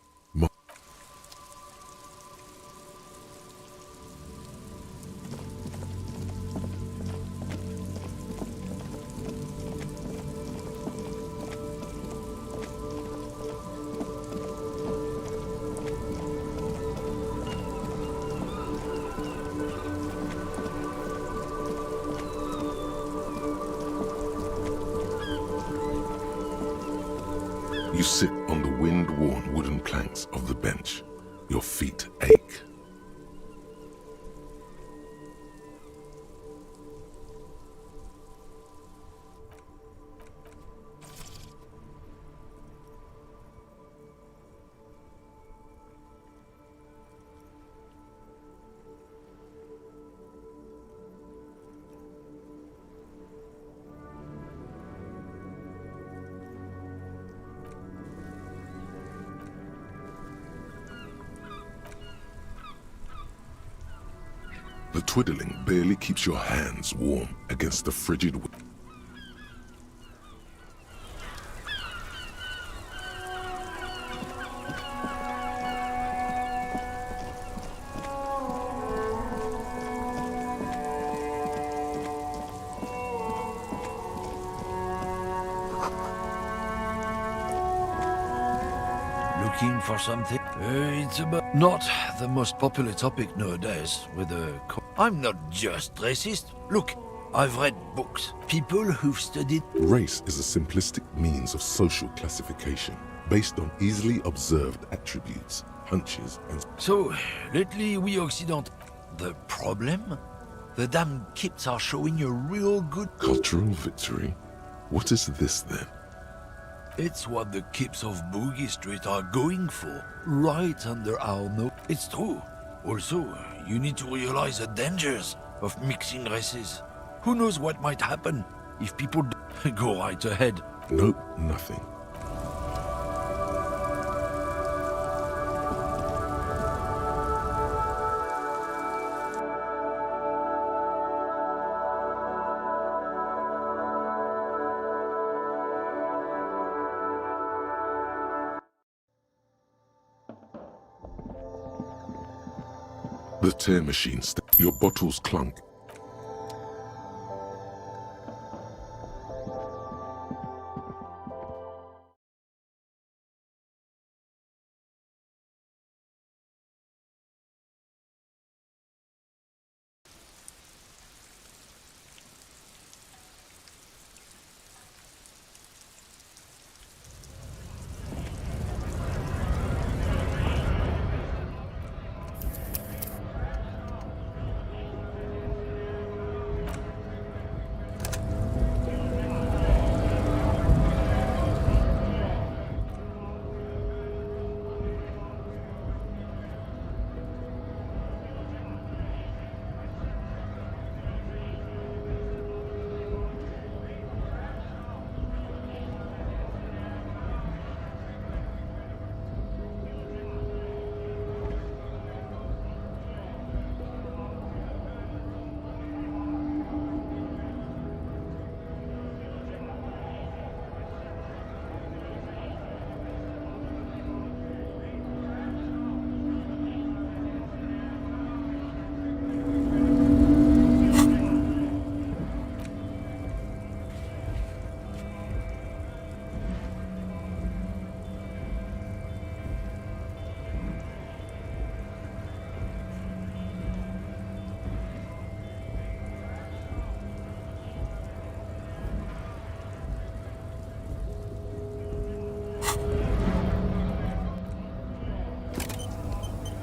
You sit on the wind-worn wooden planks of the bench. Your feet ache. The twiddling barely keeps your hands warm against the frigid wind. Looking for something? It's about not the most popular topic nowadays with the... I'm not just racist. Look, I've read books. People who've studied... Race is a simplistic means of social classification based on easily observed attributes, hunches, and... So, lately we Occident... The problem? The damn kids are showing a real good... Cultural victory? What is this then? It's what the kids of Boogie Street are going for, right under our nose. It's true. Also, you need to realize the dangers of mixing races. Who knows what might happen if people go right ahead? Nope, nothing. The tear machine your bottles clunk